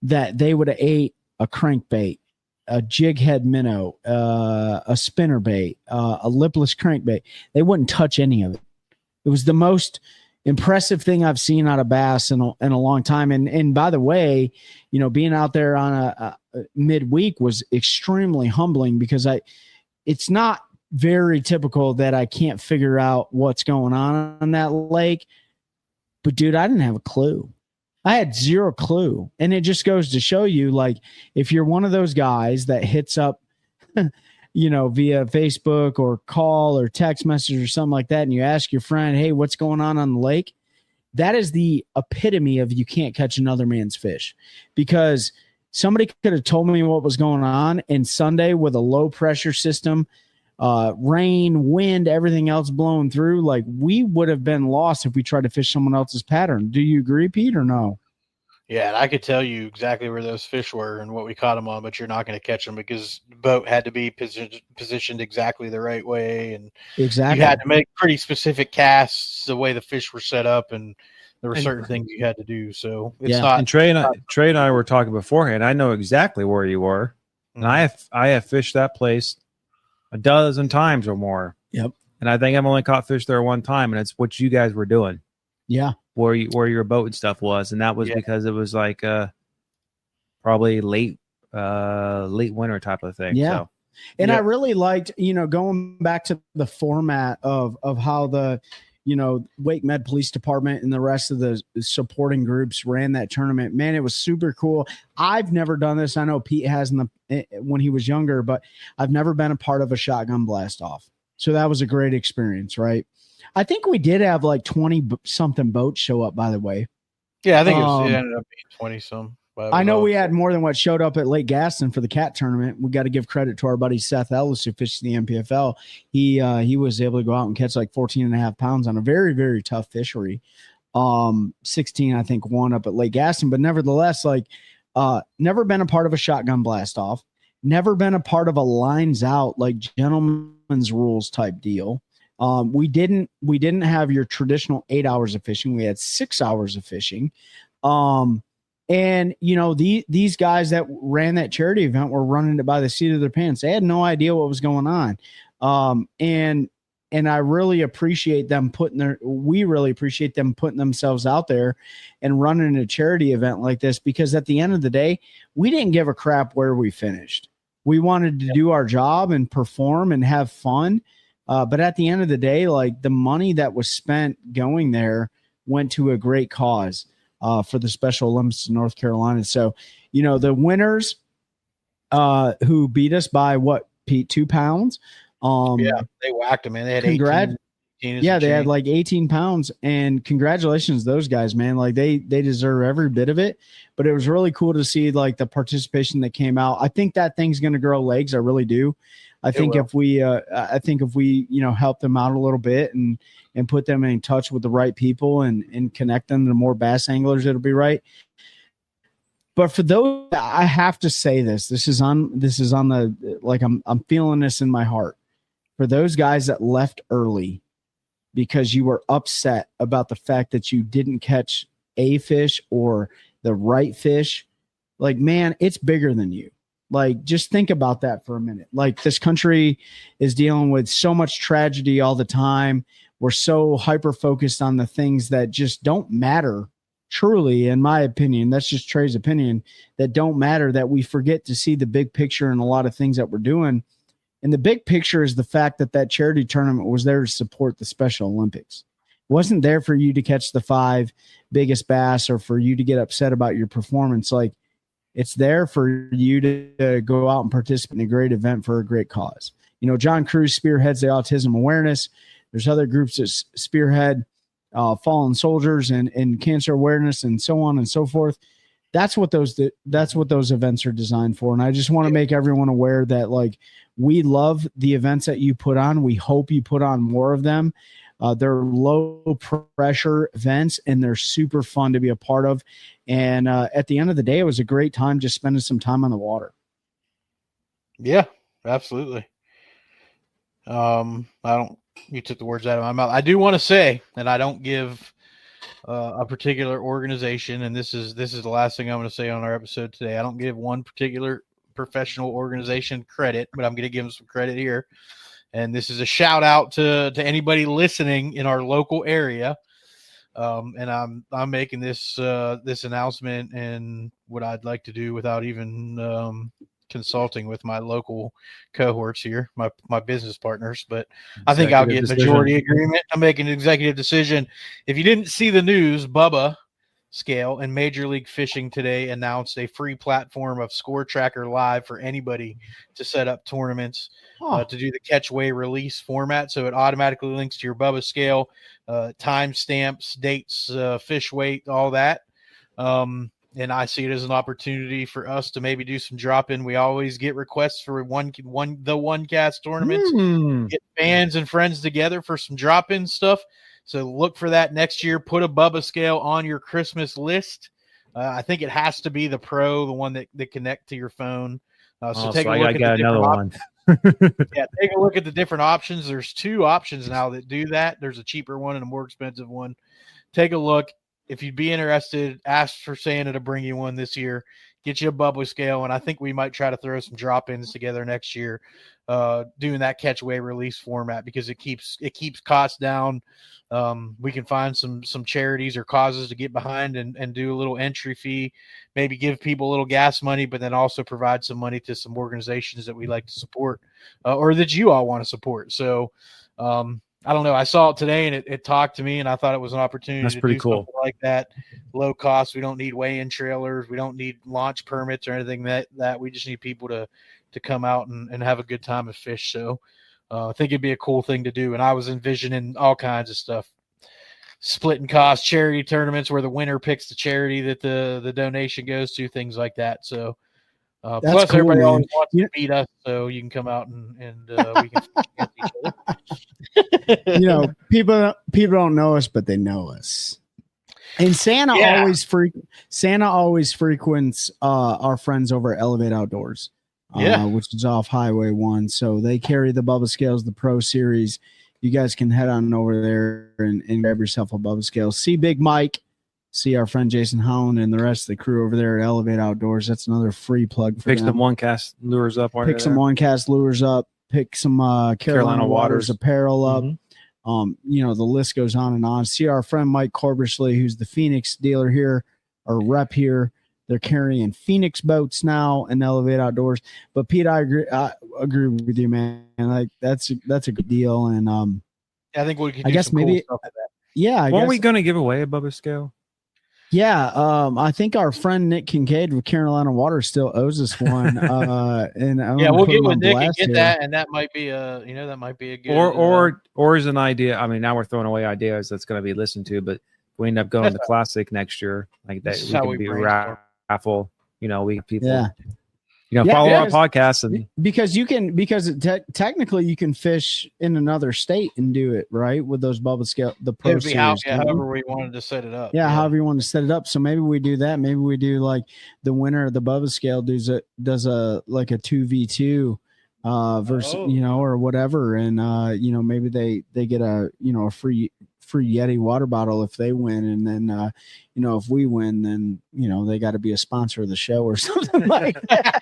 Speaker 3: that they would have ate a crankbait, a jig head minnow, a spinner bait, a lipless crankbait. They wouldn't touch any of it. It was the most impressive thing I've seen out of bass in a long time. And by the way, being out there on a midweek was extremely humbling because it's not very typical that I can't figure out what's going on that lake. But dude, I didn't have a clue. I had zero clue. And it just goes to show you, like, if you're one of those guys that hits up, via Facebook or call or text message or something like that, and you ask your friend, hey, what's going on the lake? That is the epitome of you can't catch another man's fish, because somebody could have told me what was going on. And Sunday with a low pressure system, rain, wind, everything else blowing through, like we would have been lost if we tried to fish someone else's pattern. Do you agree, Pete, or no?
Speaker 4: Yeah, and I could tell you exactly where those fish were and what we caught them on, but you're not going to catch them because the boat had to be positioned exactly the right way, and
Speaker 3: Exactly.
Speaker 4: you had to make pretty specific casts the way the fish were set up, and there were certain things you had to do. So it's not.
Speaker 5: And Trey and I were talking beforehand. I know exactly where you were, and I have fished that place a dozen times or more.
Speaker 3: Yep.
Speaker 5: And I think I've only caught fish there one time, and it's what you guys were doing.
Speaker 3: Yeah.
Speaker 5: Where your boat and stuff was, and that was because it was like probably late winter type of thing.
Speaker 3: Yeah.
Speaker 5: So,
Speaker 3: and I really liked, going back to the format of how the, Wake Med Police Department and the rest of the supporting groups ran that tournament. Man, it was super cool. I've never done this. I know Pete has when he was younger, but I've never been a part of a shotgun blast off. So that was a great experience, right? I think we did have like 20 something boats show up, by the way.
Speaker 4: Yeah, I think it ended up being 20 some.
Speaker 3: I know we had more than what showed up at Lake Gaston for the cat tournament. We got to give credit to our buddy Seth Ellis, who fished the MPFL. He was able to go out and catch like 14.5 pounds on a very, very tough fishery. 16, I think, won up at Lake Gaston, but nevertheless, like never been a part of a shotgun blast off, never been a part of a lines out, like gentleman's rules type deal. We didn't have your traditional 8 hours of fishing. We had 6 hours of fishing. And these guys that ran that charity event were running it by the seat of their pants. They had no idea what was going on. And I really appreciate them we really appreciate them putting themselves out there and running a charity event like this, because at the end of the day, we didn't give a crap where we finished. We wanted to do our job and perform and have fun. But at the end of the day, like the money that was spent going there went to a great cause for the Special Olympics in North Carolina. So, the winners who beat us by what, Pete, 2 pounds?
Speaker 4: They whacked them, man. They had 18.
Speaker 3: They had like 18 pounds, and congratulations to those guys, man. Like they deserve every bit of it. But it was really cool to see like the participation that came out. I think that thing's going to grow legs. I really do. I think if we help them out a little bit and put them in touch with the right people and connect them to more bass anglers, it'll be right. But for those, I have to say this is on the, like, I'm feeling this in my heart. For those guys that left early because you were upset about the fact that you didn't catch a fish or the right fish, like, man, it's bigger than you. Like, just think about that for a minute. Like, this country is dealing with so much tragedy all the time. We're so hyper-focused on the things that just don't matter, truly, in my opinion. That's just Trey's opinion, that don't matter, that we forget to see the big picture in a lot of things that we're doing. And the big picture is the fact that charity tournament was there to support the Special Olympics. It wasn't there for you to catch the 5 biggest bass or for you to get upset about your performance. Like, it's there for you to go out and participate in a great event for a great cause. John Cruz spearheads the autism awareness. There's other groups that spearhead fallen soldiers and cancer awareness and so on and so forth. That's what those events are designed for. And I just want to make everyone aware that, like, we love the events that you put on. We hope you put on more of them. They're low pressure events and they're super fun to be a part of. And at the end of the day, it was a great time just spending some time on the water.
Speaker 4: Yeah, absolutely. You took the words out of my mouth. I do want to say that I don't give a particular organization, and this is the last thing I'm going to say on our episode today. I don't give one particular professional organization credit, but I'm going to give them some credit here. And this is a shout out to anybody listening in our local area. And I'm making this announcement and what I'd like to do without even consulting with my local cohorts here, my business partners. But I think I'll get majority agreement. I'm making an executive decision. If you didn't see the news, Bubba Scale and Major League Fishing today announced a free platform of Score Tracker Live for anybody to set up tournaments to do the catch, weigh, release format. So it automatically links to your Bubba Scale, time stamps, dates, fish weight, all that. And I see it as an opportunity for us to maybe do some drop-in. We always get requests for the OneCast tournaments, get fans and friends together for some drop-in stuff. So look for that next year. Put a Bubba Scale on your Christmas list I think it has to be the Pro, the one that connect to your phone. So take a
Speaker 5: I
Speaker 4: look at
Speaker 5: got
Speaker 4: the
Speaker 5: another
Speaker 4: different
Speaker 5: one.
Speaker 4: Yeah, take a look at the different options. There's 2 options now that do that. There's a cheaper one and a more expensive one. Take a look. If you'd be interested, ask for Santa to bring you one this year. Get you a bubble scale, and I think we might try to throw some drop-ins together next year, doing that catch, weigh, release format, because it keeps costs down. We can find some charities or causes to get behind and do a little entry fee, maybe give people a little gas money, but then also provide some money to some organizations that we like to support, or that you all want to support. So I don't know. I saw it today and it talked to me, and I thought it was an opportunity
Speaker 5: That's
Speaker 4: to
Speaker 5: pretty
Speaker 4: do
Speaker 5: cool.
Speaker 4: something like that. Low cost. We don't need weigh-in trailers. We don't need launch permits or anything that we just need people to come out and have a good time and fish. So I think it'd be a cool thing to do. And I was envisioning all kinds of stuff. Splitting costs, charity tournaments where the winner picks the charity that the donation goes to, things like that. So plus
Speaker 3: cool,
Speaker 4: everybody
Speaker 3: man.
Speaker 4: always wants to beat us, so you can come out and we can fight against each other.
Speaker 3: People don't know us, but they know us. And Santa always frequents our friends over at Elevate Outdoors, which is off Highway 1. So they carry the Bubba Scales, the Pro Series. You guys can head on over there and grab yourself a Bubba Scale. See Big Mike, see our friend Jason Howland and the rest of the crew over there at Elevate Outdoors. That's another free plug for
Speaker 5: Pick
Speaker 3: them.
Speaker 5: some OneCast lures up.
Speaker 3: Pick some OneCast lures up. Pick some Carolina Waters apparel up.
Speaker 5: Mm-hmm.
Speaker 3: The list goes on and on. See our friend Mike Corbishley, who's the Phoenix dealer here, or rep here. They're carrying Phoenix boats now and Elevate Outdoors. But Pete, I agree with you, man. Like that's a good deal. And
Speaker 4: I think we could.
Speaker 3: I guess maybe.
Speaker 4: Cool stuff with that.
Speaker 3: Yeah.
Speaker 5: Weren't we going to give away a Bubba Scale?
Speaker 3: Yeah. I think our friend Nick Kincaid with Carolina Water still owes us one. And
Speaker 4: we'll get with Nick and get that, and that might be a good.
Speaker 5: Or as an idea. I mean, now we're throwing away ideas that's going to be listened to, but if we end up going to the Classic next year, like that, we can be raffle. We people. Yeah. Follow our podcast
Speaker 3: technically you can fish in another state and do it right with those Bubba Scale, the Pro Series.
Speaker 4: However we wanted to set it up.
Speaker 3: Yeah, however you want to set it up. So maybe we do that. Maybe we do like the winner of the Bubba Scale does a like a 2v2 versus or whatever, and maybe they get a free Yeti water bottle if they win, and then if we win, then they got to be a sponsor of the show or something like that.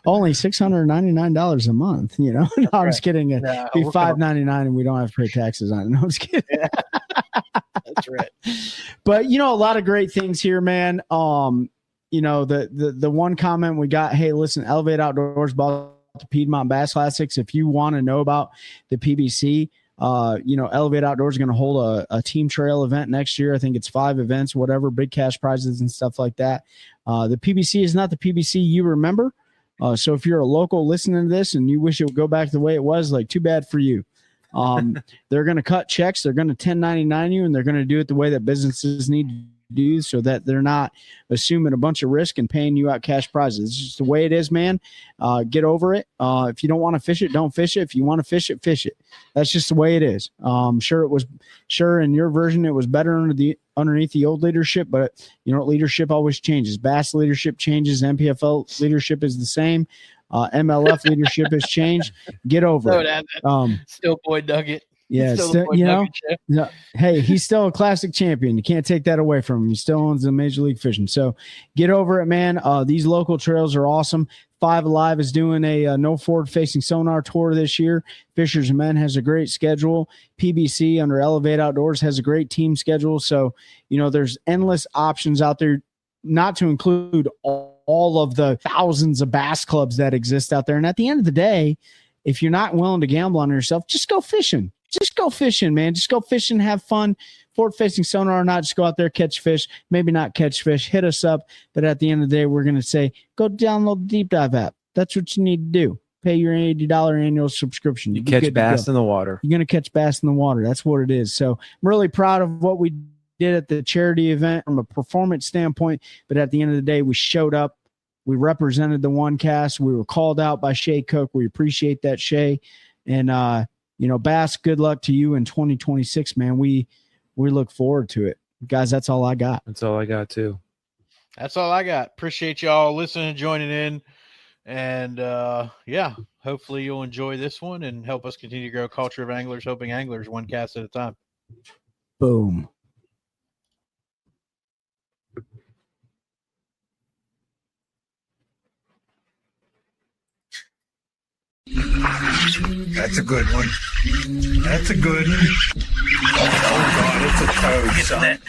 Speaker 3: Only $699 a month, No, I'm just kidding. It'd be $599 and we don't have to pay taxes on it. No, I'm just kidding.
Speaker 4: Yeah. That's right.
Speaker 3: But a lot of great things here, man. The one comment we got, hey, listen, Elevate Outdoors bought the Piedmont Bass Classics. If you want to know about the PBC, Elevate Outdoors is going to hold a team trail event next year. I think it's 5 events, whatever, big cash prizes and stuff like that. The PBC is not the PBC you remember. So if you're a local listening to this and you wish it would go back to the way it was, like, too bad for you. They're going to cut checks. They're going to 1099 you, and they're going to do it the way that businesses need to do, so that they're not assuming a bunch of risk and paying you out cash prizes. It's just the way it is, man. Get over it. If you don't want to fish it, don't fish it. If you want to fish it, fish it. That's just the way it is. Sure in your version it was better underneath the old leadership, but leadership always changes. Bass leadership changes. MPFL leadership is the same. MLF leadership has changed. Get over it.
Speaker 4: Still Boy Nugget.
Speaker 3: Yeah, hey, he's still a classic champion. You can't take that away from him. He still owns the Major League Fishing. So get over it, man. These local trails are awesome. Five Alive is doing a no forward-facing sonar tour this year. Fishers and Men has a great schedule. PBC under Elevate Outdoors has a great team schedule. So, there's endless options out there, not to include all of the thousands of bass clubs that exist out there. And at the end of the day, if you're not willing to gamble on yourself, just go fishing. Just go fishing, man. Just go fishing, have fun. Forward-facing sonar or not, just go out there, catch fish. Maybe not catch fish. Hit us up. But at the end of the day, we're going to say, go download the Deep Dive app. That's what you need to do. Pay your $80 annual subscription.
Speaker 5: You catch bass in the water.
Speaker 3: You're going to catch bass in the water. That's what it is. So I'm really proud of what we did at the charity event from a performance standpoint. But at the end of the day, we showed up. We represented the OneCast. We were called out by Shay Cook. We appreciate that, Shay. And, Bass, good luck to you in 2026, man. We look forward to it. Guys, that's all I got.
Speaker 5: That's all I got too.
Speaker 4: That's all I got. Appreciate y'all listening and joining in. And yeah, hopefully you'll enjoy this one and help us continue to grow a culture of anglers, helping anglers one cast at a time.
Speaker 3: Boom.
Speaker 1: That's a good one. That's a good one. Oh God, it's a toad, son.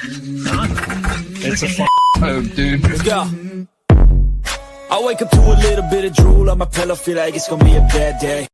Speaker 1: It's a toad, dude.
Speaker 2: Let's go. I wake up to a little bit of drool on my pillow, feel like it's gonna be a bad day.